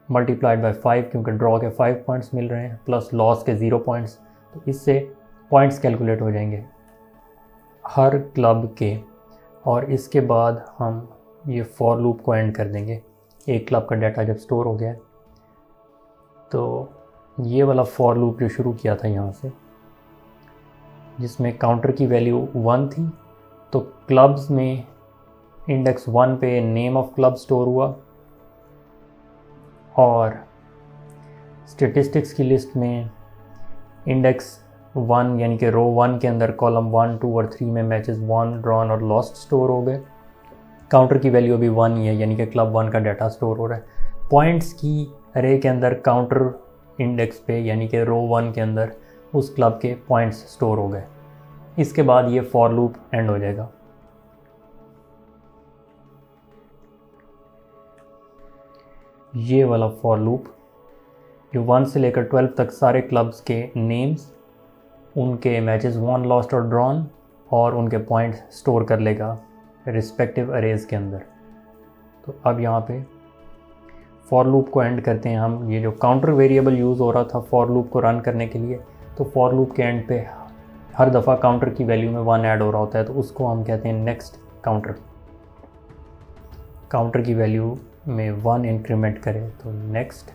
मल्टीप्लाइड बाय 5, क्योंकि ड्रॉ के 5 पॉइंट्स मिल रहे हैं, प्लस लॉस के 0 पॉइंट्स। तो इससे पॉइंट्स कैलकुलेट हो जाएंगे हर क्लब के। और इसके बाद हम ये फॉर लूप को एंड कर देंगे। एक क्लब का डाटा जब स्टोर हो गया, तो ये वाला फॉर लूप जो शुरू किया था यहाँ से, जिसमें काउंटर की वैल्यू 1 थी, तो क्लब्स में इंडेक्स 1 पे नेम ऑफ क्लब स्टोर हुआ, और स्टेटिस्टिक्स की लिस्ट में इंडेक्स 1 यानी कि रो 1 के अंदर कॉलम 1, 2 और 3 में मैचेस वॉन, ड्रॉन और लॉस्ट स्टोर हो गए। काउंटर की वैल्यू अभी 1 ही है, यानी कि क्लब 1 का डाटा स्टोर हो रहा है। पॉइंट्स की अरे के अंदर काउंटर इंडेक्स पे यानी कि रो 1 के अंदर उस क्लब के पॉइंट्स स्टोर हो गए। इसके बाद ये फॉर लूप एंड हो जाएगा। ये वाला फॉर लूप जो 1 से लेकर 12 तक सारे क्लब्स के नेम्स, उनके मैचेस वॉन, लॉस्ट और ड्रॉन और उनके पॉइंट्स स्टोर कर लेगा रिस्पेक्टिव अरेज के अंदर। तो अब यहाँ पे फॉर लूप को एंड करते हैं हम। ये जो काउंटर वेरिएबल यूज़ हो रहा था फॉर लूप को रन करने के लिए, तो फॉर लूप के एंड पे हर दफ़ा काउंटर की वैल्यू में 1 ऐड हो रहा होता है, तो उसको हम कहते हैं नेक्स्ट काउंटर। काउंटर की वैल्यू में 1 इंक्रीमेंट करें तो नेक्स्ट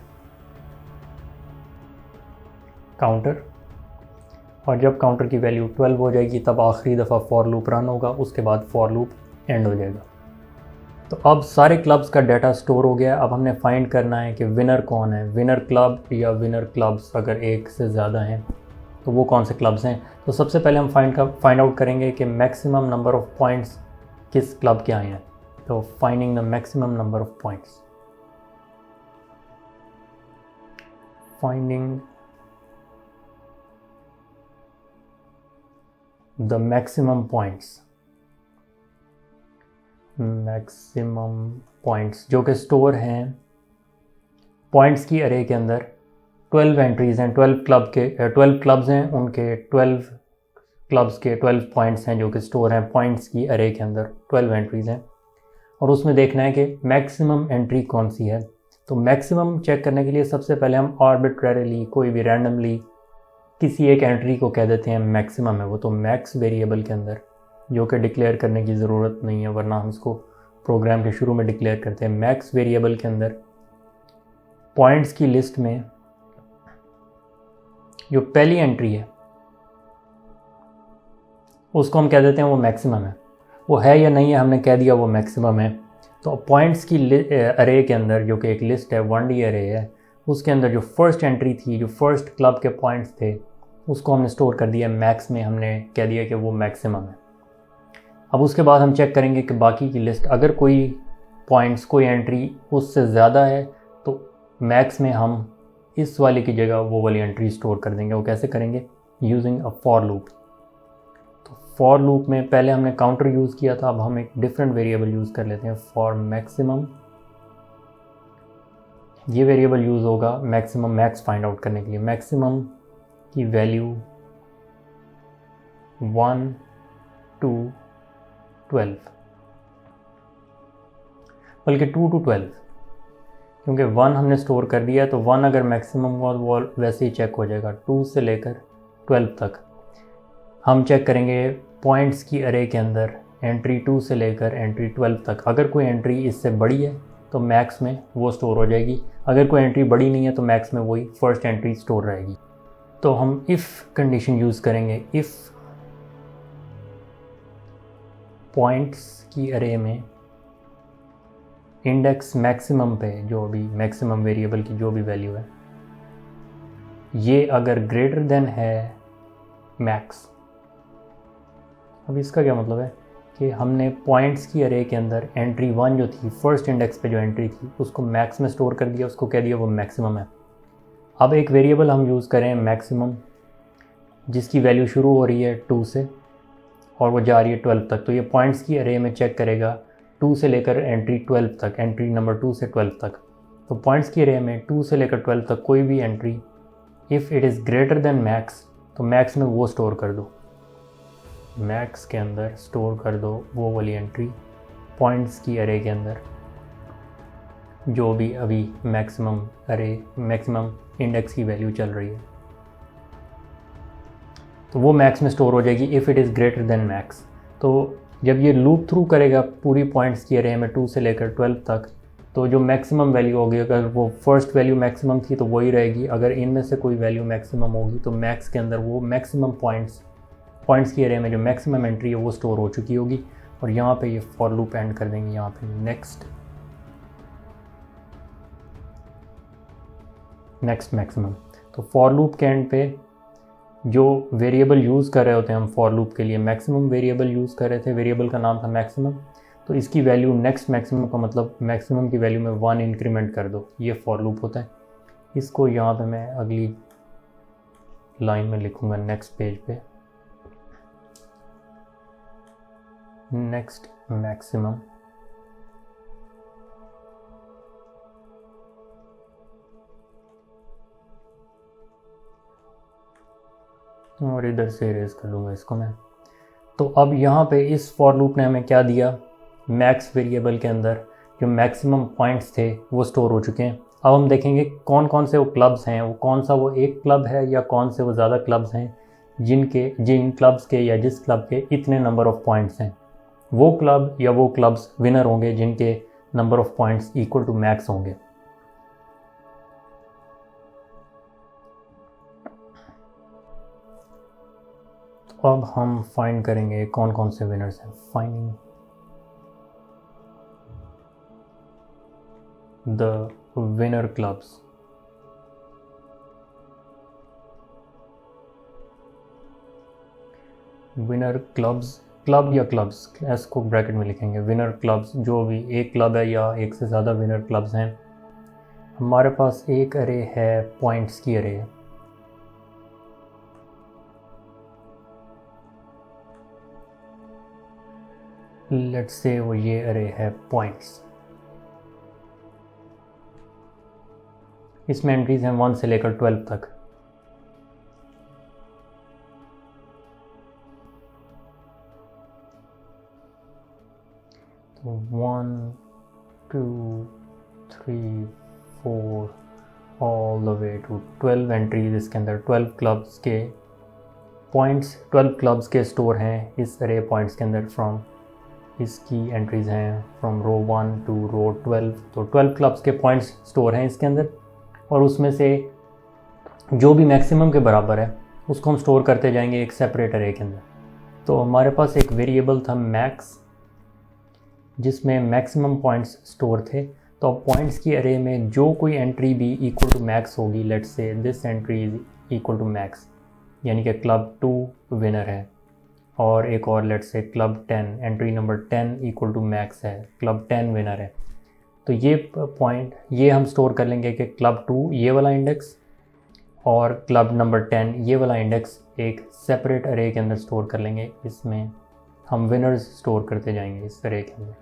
काउंटर, और जब काउंटर की वैल्यू 12 हो जाएगी तब आखिरी दफ़ा फॉर लूप रन होगा, उसके बाद फॉर लूप एंड हो जाएगा। तो अब सारे क्लब्स का डाटा स्टोर हो गया। अब हमने फाइंड करना है कि विनर कौन है, विनर क्लब या विनर क्लब्स अगर एक से ज़्यादा हैं तो वो कौन से क्लब्स हैं। तो सबसे पहले हम फाइंड आउट करेंगे कि मैक्सिमम नंबर ऑफ पॉइंट्स किस क्लब के आए हैं। तो finding the maximum number of points, finding the maximum points जो कि स्टोर हैं पॉइंट्स की अरे के अंदर। 12 एंट्रीज़ हैं, 12 क्लब्स हैं, उनके 12 क्लब्स के 12 पॉइंट्स हैं जो कि स्टोर हैं पॉइंट्स की अरे के अंदर। 12 एंट्रीज़ हैं और उसमें देखना है कि मैक्सिमम एंट्री कौन सी है। तो मैक्सिमम चेक करने के लिए सबसे पहले हम आर्बिट्रेरीली कोई भी रैंडमली किसी एक एंट्री को कह देते हैं मैक्सिमम है वो। तो मैक्स वेरिएबल के अंदर, जो कि डिक्लेयर करने की ज़रूरत नहीं है वरना हम इसको प्रोग्राम के शुरू में डिक्लेयर करते हैं। मैक्स वेरिएबल के अंदर पॉइंट्स की लिस्ट में जो पहली एंट्री है उसको हम कह देते हैं वो मैक्सिमम है। वो है या नहीं है हमने कह दिया वो मैक्सिमम है। तो पॉइंट्स की अरे के अंदर जो कि एक लिस्ट है 1D अरे है, उसके अंदर जो फर्स्ट एंट्री थी, जो फर्स्ट क्लब के पॉइंट्स थे, उसको हमने स्टोर कर दिया मैक्स में। हमने कह दिया कि वो मैक्सिमम है। अब उसके बाद हम चेक करेंगे कि बाकी की लिस्ट अगर कोई पॉइंट्स, कोई एंट्री उससे ज़्यादा है तो मैक्स में हम इस वाले की जगह वो वाली एंट्री स्टोर कर देंगे। वो कैसे करेंगे? Using a for loop. तो फॉर लूप में पहले हमने काउंटर यूज़ किया था, अब हम एक डिफरेंट वेरिएबल यूज़ कर लेते हैं, फॉर मैक्सिमम। ये वेरिएबल यूज़ होगा मैक्सिमम, मैक्स फाइंड आउट करने के लिए। मैक्सिमम की वैल्यू 1 to 12, बल्कि 2 to 12, क्योंकि 1 हमने स्टोर कर दिया है तो 1 अगर मैक्सिमम हुआ वो वैसे ही चेक हो जाएगा। 2 से लेकर 12 तक हम चेक करेंगे पॉइंट्स की अरे के अंदर एंट्री 2 से लेकर एंट्री 12 तक। अगर कोई एंट्री इससे बड़ी है तो मैक्स में वो स्टोर हो जाएगी, अगर कोई एंट्री बड़ी नहीं है तो मैक्स में वही फर्स्ट एंट्री स्टोर रहेगी। तो हम इफ़ कंडीशन यूज़ करेंगे। इफ़ पॉइंट्स की अरे में इंडेक्स मैक्सिमम पे जो भी मैक्सिमम वेरिएबल की जो भी वैल्यू है, ये अगर ग्रेटर देन है मैक्स। अब इसका क्या मतलब है कि हमने पॉइंट्स की अरे के अंदर एंट्री 1 जो थी, फर्स्ट इंडेक्स पे जो एंट्री थी, उसको मैक्स में स्टोर कर दिया, उसको कह दिया वो मैक्सिमम है। अब एक वेरिएबल हम यूज़ करें मैक्सिमम, जिसकी वैल्यू शुरू हो रही है 2 से और वो जा रही है 12 तक। तो ये पॉइंट्स की अरे में चेक करेगा 2 से लेकर एंट्री 12 तक, एंट्री नंबर 2 से 12 तक। तो पॉइंट्स की अरे में 2 से लेकर 12 तक कोई भी entry if it is greater than max, तो मैक्स में वो स्टोर कर दो, मैक्स के अंदर स्टोर कर दो वो वाली एंट्री पॉइंट्स की अरे के अंदर जो भी अभी मैक्सिमम अरे, मैक्सिमम इंडेक्स की वैल्यू चल रही है। तो वो मैक्स में स्टोर हो जाएगी if it is greater than max. तो जब ये लूप थ्रू करेगा पूरी पॉइंट्स की अरे में 2 से लेकर 12 तक, तो जो मैक्सिमम वैल्यू होगी, अगर वो फर्स्ट वैल्यू मैक्सिमम थी तो वही रहेगी। अगर इनमें से कोई वैल्यू मैक्सिमम होगी तो मैक्स के अंदर वो मैक्सिमम पॉइंट्स की अरे में जो मैक्सिमम एंट्री है वो स्टोर हो चुकी होगी। और यहाँ पे ये फॉर लूप एंड कर देंगे। यहाँ पे नेक्स्ट नेक्स्ट मैक्सिमम। तो फॉर लूप के एंड पे जो वेरिएबल यूज़ कर रहे होते हैं हम फॉर लूप के लिए, मैक्सिमम वेरिएबल यूज़ कर रहे थे, वेरिएबल का नाम था मैक्सिमम। तो इसकी वैल्यू नेक्स्ट मैक्सिमम का मतलब मैक्सिमम की वैल्यू में 1 इंक्रीमेंट कर दो, ये फॉर लूप होता है। इसको यहाँ पे मैं अगली लाइन में लिखूँगा नेक्स्ट पेज पे, नेक्स्ट मैक्सिमम और इधर से इरेज कर लूँगा इसको मैं। तो अब यहाँ पे इस फॉर लूप ने हमें क्या दिया, मैक्स वेरिएबल के अंदर जो मैक्सिमम पॉइंट्स थे वो स्टोर हो चुके हैं। अब हम देखेंगे कौन कौन से वो क्लब्स हैं, वो कौन सा वो एक क्लब है या कौन से वो ज़्यादा क्लब्स हैं जिन क्लब्स के या जिस क्लब के इतने नंबर ऑफ़ पॉइंट्स हैं। वो क्लब या वो क्लब्स विनर होंगे जिनके number of points equal to max होंगे। तो अब हम फाइंड करेंगे कौन कौन से विनर्स हैं। Finding the winner clubs. Winner clubs, club या क्लब्स, एस को ब्रैकेट में लिखेंगे। विनर क्लब्स, जो भी एक क्लब है या एक से ज़्यादा विनर क्लब्स हैं। हमारे पास एक अरे है, पॉइंट्स की अरे है। लेट्स से वो ये अरे है पॉइंट्स। इसमें एंट्रीज हैं 1 से लेकर 12 तक। तो 1 2 3 4 all the way to 12 entries इसके अंदर। 12 क्लब्स के पॉइंट्स, 12 क्लब्स के स्टोर हैं इस अरे पॉइंट्स के अंदर। फ्रॉम इसकी एंट्रीज हैं फ्रॉम रो 1 टू रो 12। तो 12 क्लब्स के पॉइंट्स स्टोर हैं इसके अंदर, और उसमें से जो भी मैक्सिमम के बराबर है उसको हम स्टोर करते जाएंगे एक सेपरेट अरे के अंदर। तो हमारे पास एक वेरिएबल था मैक्स जिसमें मैक्सिमम पॉइंट्स स्टोर थे। तो अब पॉइंट्स की अरे में जो कोई एंट्री भी इक्वल टू मैक्स होगी, let's say this entry is equal to max, यानी कि क्लब 2 विनर है, और एक और let's say club 10, entry number 10 equal to max है, क्लब 10 विनर है। तो ये पॉइंट ये हम स्टोर कर लेंगे कि क्लब 2 ये वाला इंडेक्स और क्लब नंबर 10 ये वाला इंडेक्स एक सेपरेट अरे के अंदर स्टोर कर लेंगे। इसमें हम विनर्स स्टोर करते जाएंगे इस अरे के अंदर।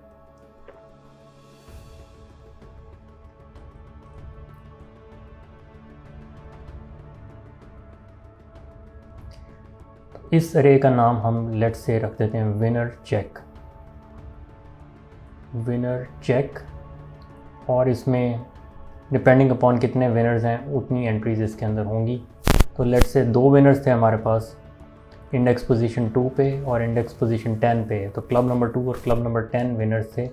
इस अरे का नाम हम लेट्स से रख देते हैं विनर चेक। विनर चेक, और इसमें डिपेंडिंग अपॉन कितने विनर्स हैं उतनी एंट्रीज इसके अंदर होंगी। तो लेट्स से 2 विनर्स थे हमारे पास, इंडेक्स पोजीशन 2 पे और इंडेक्स पोजीशन 10 पे। तो क्लब नंबर 2 और क्लब नंबर 10 विनर्स थे।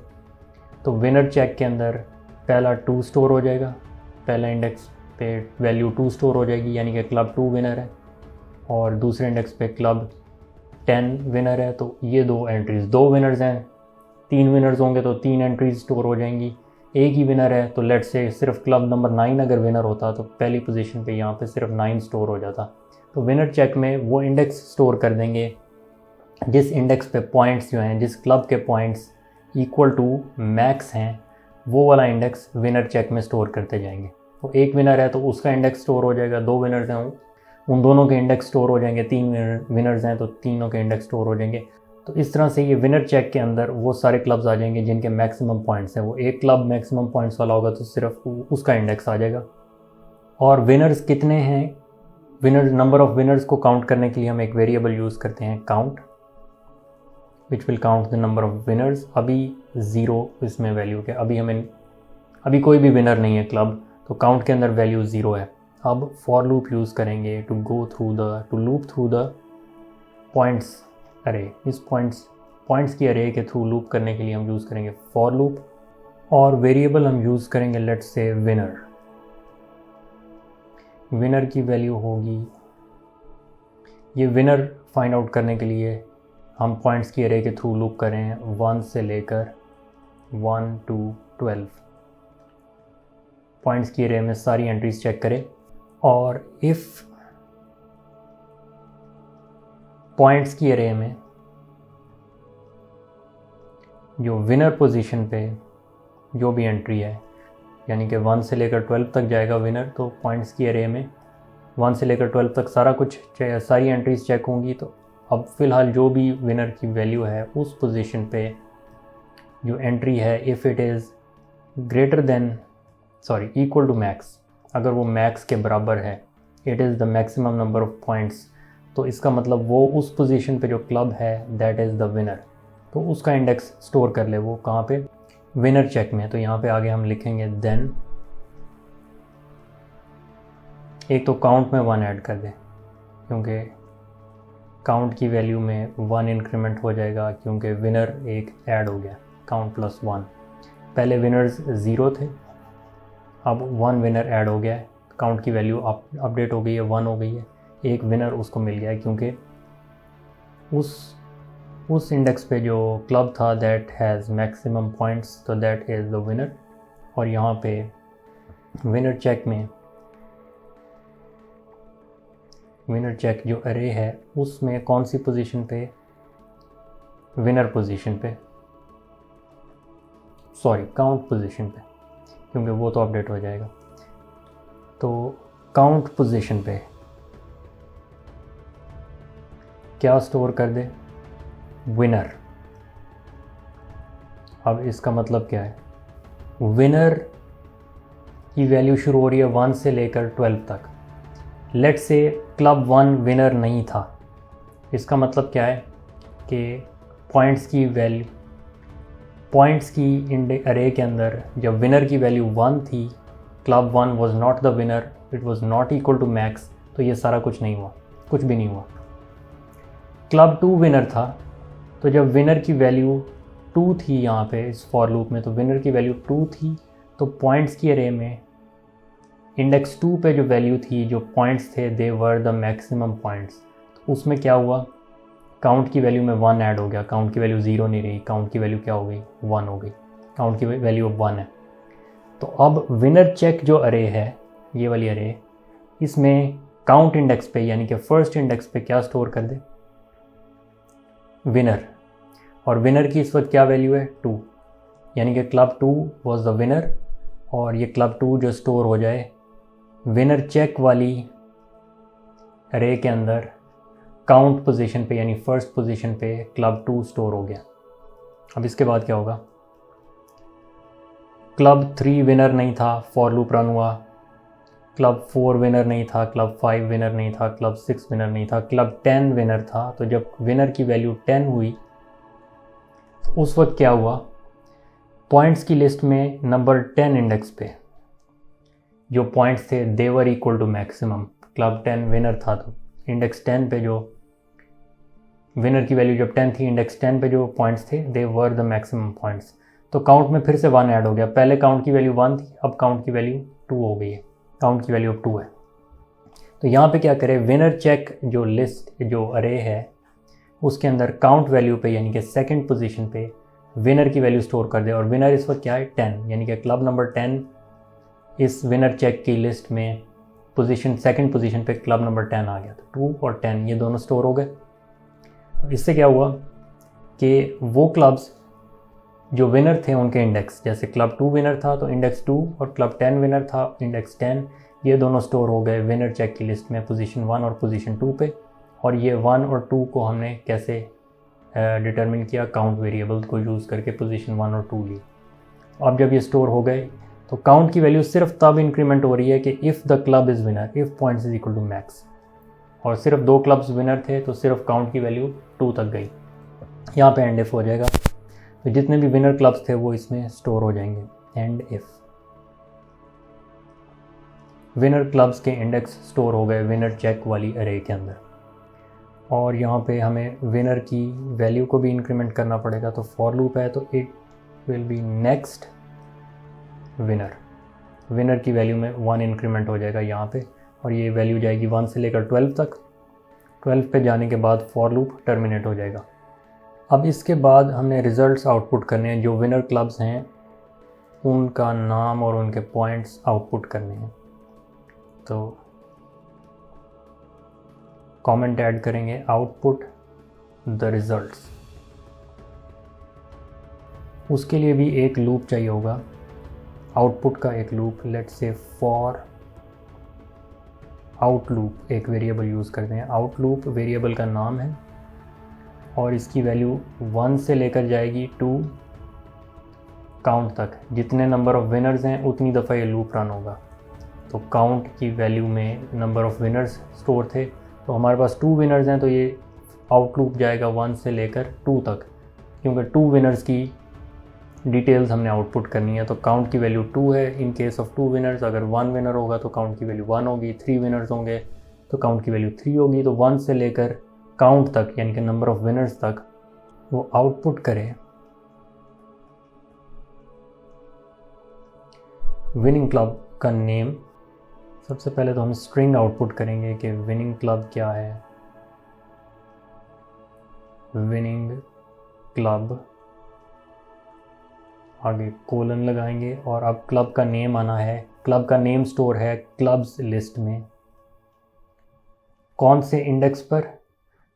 तो विनर चेक के अंदर पहला 2 स्टोर हो जाएगा, पहला इंडेक्स पे वैल्यू 2 स्टोर हो जाएगी, यानी कि क्लब 2 विनर है, और दूसरे इंडेक्स पे क्लब 10 विनर है। तो ये 2 एंट्रीज, 2 विनर्स हैं, 3 विनर्स होंगे तो 3 एंट्रीज स्टोर हो जाएंगी। एक ही विनर है तो लेट्स से सिर्फ क्लब नंबर 9 अगर विनर होता तो पहली पोजीशन पे यहाँ पे सिर्फ 9 स्टोर हो जाता। तो विनर चेक में वो इंडेक्स स्टोर कर देंगे जिस इंडेक्स पे पॉइंट्स जो हैं, जिस क्लब के पॉइंट्स इक्वल टू मैक्स हैं, वो वाला इंडेक्स विनर चेक में स्टोर करते जाएंगे। तो एक विनर है तो उसका इंडेक्स स्टोर हो जाएगा, 2 विनर्स हैं उन दोनों के इंडेक्स स्टोर हो जाएंगे, 3 विनर्स हैं तो तीनों के इंडेक्स स्टोर हो जाएंगे। तो इस तरह से ये विनर चेक के अंदर वो सारे क्लब्स आ जाएंगे जिनके मैक्सिमम पॉइंट्स हैं। वो एक क्लब मैक्सिमम पॉइंट्स वाला होगा तो सिर्फ उसका इंडेक्स आ जाएगा। और विनर्स कितने हैं, विनर्स, नंबर ऑफ विनर्स को काउंट करने के लिए हम एक वेरिएबल यूज़ करते हैं count, which will count the number of winners. अभी 0 इसमें वैल्यू के, अभी कोई भी विनर नहीं है क्लब, तो काउंट के अंदर वैल्यू 0 है। अब फॉर लूप यूज़ करेंगे to loop through the points array. इस पॉइंट्स की अरे के थ्रू लूप करने के लिए हम यूज़ करेंगे फॉर लूप, और वेरिएबल हम यूज़ करेंगे लेट्स से विनर। विनर की वैल्यू होगी, ये विनर फाइंड आउट करने के लिए हम पॉइंट्स की अरे के थ्रू लूप करें 1 से लेकर 1 to 12। पॉइंट्स की अरे में सारी एंट्रीज चेक करें और इफ़ पॉइंट्स की एरे में जो विनर पोजीशन पे जो भी एंट्री है, यानी कि 1 से लेकर 12 तक जाएगा विनर, तो पॉइंट्स की एरे में 1 से लेकर 12 तक सारा कुछ सारी एंट्रीज चेक होंगी। तो अब फ़िलहाल जो भी विनर की वैल्यू है उस पोजीशन पे जो एंट्री है, if it is equal to max, अगर वो मैक्स के बराबर है, it is the maximum number of points, तो इसका मतलब वो उस पोजीशन पे जो क्लब है दैट इज़ द विनर। तो उसका इंडेक्स स्टोर कर ले वो कहाँ पे, विनर चेक में। तो यहाँ पे आगे हम लिखेंगे देन, एक तो काउंट में 1 ऐड कर दे, क्योंकि काउंट की वैल्यू में 1 इंक्रीमेंट हो जाएगा, क्योंकि विनर एक ऐड हो गया, काउंट प्लस 1। पहले विनर्स 0 थे, अब 1 विनर ऐड हो गया है, काउंट की वैल्यू अपडेट हो गई है, 1 हो गई है, एक विनर उसको मिल गया है, क्योंकि उस इंडेक्स पे जो क्लब था दैट हैज़ मैक्सिमम पॉइंट्स, तो दैट इज़ द विनर। और यहाँ पे विनर चेक में, विनर चेक जो अरे है उसमें कौन सी पोजीशन पे, विनर पोजीशन पे, काउंट पोजीशन पे, क्योंकि वो तो अपडेट हो जाएगा। तो काउंट पोजीशन पे क्या स्टोर कर दे, विनर। अब इसका मतलब क्या है, विनर की वैल्यू शुरू हो रही है 1 से लेकर 12 तक। लेट्स से क्लब 1 विनर नहीं था, इसका मतलब क्या है कि पॉइंट्स की अरे के अंदर जब विनर की वैल्यू 1 थी, club 1 was not the winner, it was not equal to max, तो ये सारा कुछ नहीं हुआ, कुछ भी नहीं हुआ। क्लब 2 विनर था, तो जब विनर की वैल्यू 2 थी यहाँ पे इस फॉर लूप में, तो विनर की वैल्यू 2 थी, तो पॉइंट्स की अरे में इंडेक्स 2 पे जो वैल्यू थी, जो पॉइंट्स थे, they were the maximum points. तो उसमें क्या हुआ, काउंट की वैल्यू में 1 ऐड हो गया, काउंट की वैल्यू 0 नहीं रही, काउंट की वैल्यू क्या हो गई, 1 हो गई, काउंट की वैल्यू अब 1 है। तो अब विनर चेक जो अरे है, ये वाली अरे, इसमें काउंट इंडेक्स पे यानी कि फर्स्ट इंडेक्स पे क्या स्टोर कर दे, विनर। और विनर की इस वक्त क्या वैल्यू है, 2, यानी कि क्लब 2 वाज द विनर, और ये क्लब 2 जो स्टोर हो जाए विनर चेक वाली अरे के अंदर काउंट पोजीशन पे, यानी फर्स्ट पोजीशन पे क्लब 2 स्टोर हो गया। अब इसके बाद क्या होगा, क्लब 3 विनर नहीं था, फॉर लूप रन हुआ, क्लब 4 विनर नहीं था, क्लब 5 विनर नहीं था, क्लब 6 विनर नहीं था, क्लब 10 विनर था। तो जब विनर की वैल्यू 10 हुई, उस वक्त क्या हुआ, पॉइंट्स की लिस्ट में नंबर 10 इंडेक्स पे जो पॉइंट्स थे they were equal to maximum. Club 10 winner था, तो इंडेक्स 10 पे जो विनर की वैल्यू जब 10 थी, इंडेक्स 10 पे जो पॉइंट्स थे they were the maximum points. तो काउंट में फिर से 1 ऐड हो गया, पहले काउंट की वैल्यू 1 थी, अब काउंट की वैल्यू 2 हो गई है, काउंट की वैल्यू अब 2 है। तो यहाँ पे क्या करें, विनर चेक जो लिस्ट जो अरे है उसके अंदर काउंट वैल्यू पे यानी कि सेकंड पोजीशन पे विनर की वैल्यू स्टोर कर दे। और विनर इस वक्त क्या है, 10, यानी कि क्लब नंबर 10 इस विनर चेक की लिस्ट में पोजीशन सेकंड पोजीशन पे क्लब नंबर 10 आ गया। तो 2 और 10 ये दोनों स्टोर हो गए। तो इससे क्या हुआ कि वो क्लब्स जो विनर थे उनके इंडेक्स, जैसे क्लब 2 विनर था तो इंडेक्स 2, और क्लब 10 विनर था इंडेक्स 10, ये दोनों स्टोर हो गए विनर चेक की लिस्ट में पोजीशन 1 और पोजीशन 2 पे। और ये 1 और 2 को हमने कैसे डिटरमिन किया, काउंट वेरिएबल को यूज़ करके पोजीशन 1 और 2 ली। अब जब ये स्टोर हो गए तो काउंट की वैल्यू सिर्फ तब इंक्रीमेंट हो रही है कि if the club is winner, if points is equal to max. और सिर्फ 2 क्लब्स विनर थे तो सिर्फ काउंट की वैल्यू 2 तक गई, यहाँ पे एंड इफ हो जाएगा। तो जितने भी विनर क्लब्स थे वो इसमें स्टोर हो जाएंगे। एंड इफ विनर क्लब्स के इंडेक्स स्टोर हो गए विनर चेक वाली अरे के अंदर। और यहाँ पे हमें विनर की वैल्यू को भी इंक्रीमेंट करना पड़ेगा। तो फॉर लूप है तो it will be next winner, winner की वैल्यू में 1 इंक्रीमेंट हो जाएगा यहाँ पे, और ये वैल्यू जाएगी 1 से लेकर 12 तक। 12 पे जाने के बाद फॉर लूप टर्मिनेट हो जाएगा। अब इसके बाद हमने रिज़ल्ट्स आउटपुट करने हैं, जो विनर क्लब्स हैं उनका नाम और उनके पॉइंट्स आउटपुट करने हैं। तो कमेंट ऐड करेंगे आउटपुट द रिजल्ट्स। उसके लिए भी एक लूप चाहिए होगा, आउटपुट का एक loop. Let's say for out loop एक वेरिएबल यूज़ करते हैं। आउट लूप वेरिएबल का नाम है और इसकी वैल्यू 1 से लेकर जाएगी 2 काउंट तक। जितने नंबर ऑफ़ विनर्स हैं उतनी दफ़ा ये लूप रन होगा। तो काउंट की वैल्यू में नंबर ऑफ़ विनर्स स्टोर थे, तो हमारे पास 2 विनर्स हैं, तो ये आउट लूप जाएगा 1 से लेकर 2 तक, क्योंकि 2 विनर्स की डिटेल्स हमने आउटपुट करनी है। तो काउंट की वैल्यू 2 है इन केस ऑफ 2 विनर्स। अगर 1 विनर होगा तो काउंट की वैल्यू 1 होगी, 3 विनर्स होंगे तो काउंट की वैल्यू 3 होगी। तो 1 से लेकर काउंट तक यानी कि नंबर ऑफ़ विनर्स तक वो आउटपुट करे विनिंग क्लब का नेम। सबसे पहले तो हम स्ट्रिंग आउटपुट करेंगे कि विनिंग क्लब क्या है। विनिंग क्लब, आगे कोलन लगाएंगे और अब क्लब का नेम आना है। क्लब का नेम स्टोर है क्लब्स लिस्ट में। कौन से इंडेक्स पर?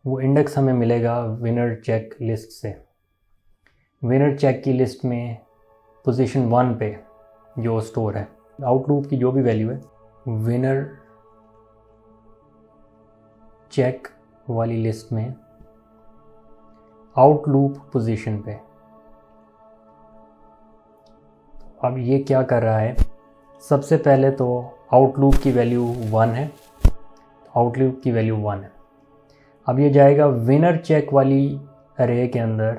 वो इंडेक्स हमें मिलेगा विनर चेक लिस्ट से। विनर चेक की लिस्ट में पोजीशन 1 पे जो स्टोर है आउटलूप की जो भी वैल्यू है, विनर चेक वाली लिस्ट में आउटलूप पोजीशन पे। अब ये क्या कर रहा है, सबसे पहले तो आउटलूप की वैल्यू 1 है, आउटलूप की वैल्यू 1 है। अब ये जाएगा विनर चेक वाली अरे के अंदर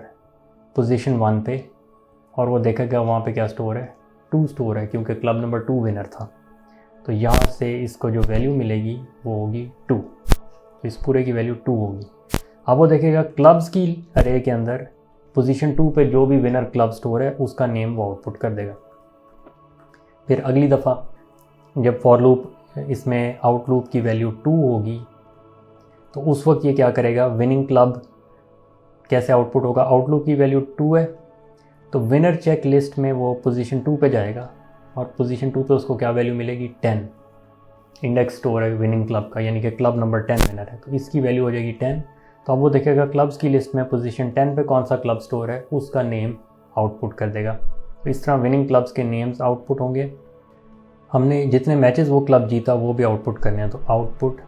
पोजीशन 1 पे और वो देखेगा वहाँ पे क्या स्टोर है, 2 स्टोर है, क्योंकि क्लब नंबर 2 विनर था। तो यहाँ से इसको जो वैल्यू मिलेगी वो होगी 2, तो इस पूरे की वैल्यू 2 होगी। अब वो देखेगा क्लब्स की अरे के अंदर पोजीशन 2 पे जो भी विनर क्लब स्टोर है उसका नेम वो आउटपुट कर देगा। फिर अगली दफ़ा जब फॉर लूप इसमें आउटलूप की वैल्यू 2 होगी तो उस वक्त ये क्या करेगा, विनिंग क्लब कैसे आउटपुट होगा, आउटलूप की वैल्यू 2 है तो विनर चेक लिस्ट में वो पोजीशन 2 पे जाएगा और पोजीशन 2 पे उसको क्या वैल्यू मिलेगी, 10। इंडेक्स स्टोर है विनिंग क्लब का, यानी कि क्लब नंबर 10 विनर है, तो इसकी वैल्यू हो जाएगी 10। तो अब वो देखेगा क्लब्स की लिस्ट में पोजीशन 10 पे कौन सा क्लब स्टोर है, उसका नेम आउटपुट कर देगा। तो इस तरह विनिंग क्लब्स के नेम्स आउटपुट होंगे। हमने जितने मैचेस वो क्लब जीता वो भी आउटपुट करने हैं, तो आउटपुट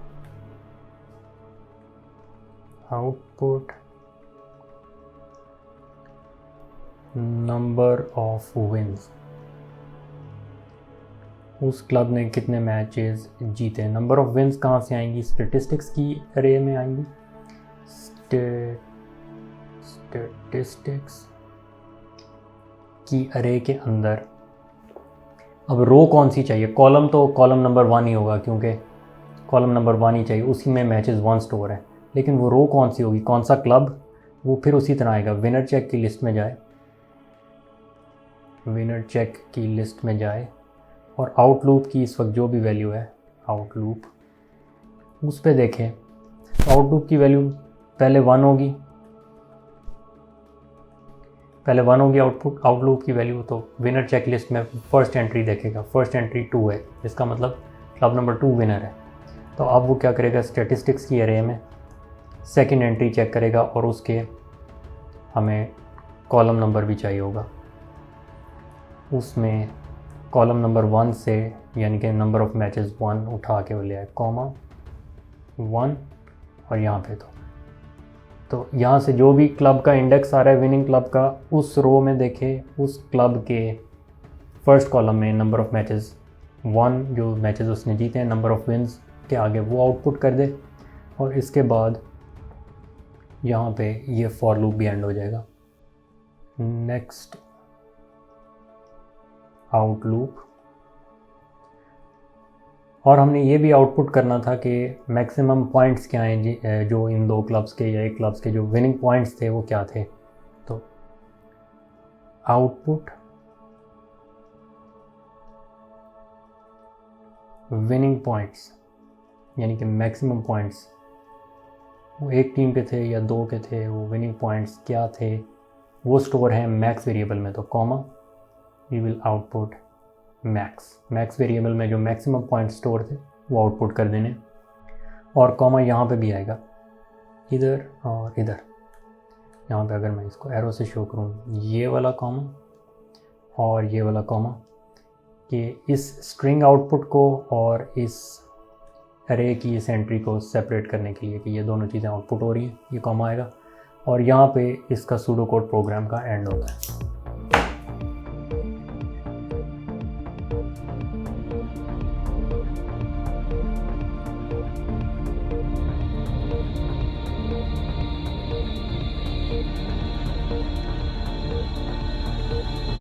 नंबर ऑफ विन्स, उस क्लब ने कितने मैचेस जीते। नंबर ऑफ विन्स कहाँ से आएंगी, स्टैटिस्टिक्स की अरे में आएंगी। स्टैटिस्टिक्स की अरे के अंदर अब रो कौन सी चाहिए, कॉलम तो कॉलम नंबर 1 ही होगा, क्योंकि कॉलम नंबर 1 ही चाहिए, उसी में मैचेस 1 स्टोर है। लेकिन वो रो कौन सी होगी, कौन सा क्लब, वो फिर उसी तरह आएगा। विनर चेक की लिस्ट में जाए, विनर चेक की लिस्ट में जाए और आउटलूप की इस वक्त जो भी वैल्यू है आउटलूप उस पे देखें। आउटलूप की वैल्यू पहले 1 होगी, आउटलूप की वैल्यू। तो विनर चेक लिस्ट में फर्स्ट एंट्री देखेगा, फर्स्ट एंट्री 2 है, इसका मतलब क्लब नंबर 2 विनर है। तो अब वो क्या करेगा, स्टैटिस्टिक्स की अरे में सेकंड एंट्री चेक करेगा और उसके हमें कॉलम नंबर भी चाहिए होगा, उसमें कॉलम नंबर 1 से यानी कि नंबर ऑफ़ मैचेस 1 उठा के वो ले आए, कॉमा 1 और यहाँ पे तो यहाँ से जो भी क्लब का इंडेक्स आ रहा है विनिंग क्लब का, उस रो में देखें उस क्लब के फर्स्ट कॉलम में नंबर ऑफ़ मैचेस 1 जो मैचेस उसने जीते हैं, नंबर ऑफ़ विन्स के आगे वो आउटपुट कर दे और इसके बाद यहाँ पे ये फॉर लूप भी एंड हो जाएगा। नेक्स्ट आउटलूप, और हमने ये भी आउटपुट करना था कि मैक्सिमम पॉइंट्स क्या हैं जो इन 2 क्लब्स के या एक क्लब्स के जो विनिंग पॉइंट्स थे वो क्या थे। तो आउटपुट विनिंग पॉइंट्स यानी कि मैक्सिमम पॉइंट्स वो एक टीम के थे या 2 के थे, वो विनिंग पॉइंट्स क्या थे वो स्टोर है मैक्स वेरिएबल में। तो comma we will output max variable में जो मैक्सिमम पॉइंट स्टोर थे वो आउटपुट कर देने। और कॉमा यहाँ पे भी आएगा, इधर और इधर। यहाँ पे अगर मैं इसको एरो से शो करूँ, ये वाला कॉमा और ये वाला कॉमा, कि इस स्ट्रिंग आउटपुट को और इस एरे की इस एंट्री को सेपरेट करने के लिए कि ये दोनों चीज़ें आउटपुट हो रही हैं, ये कॉमा आएगा। और यहाँ पे इसका सूडो कोड प्रोग्राम का एंड होता है।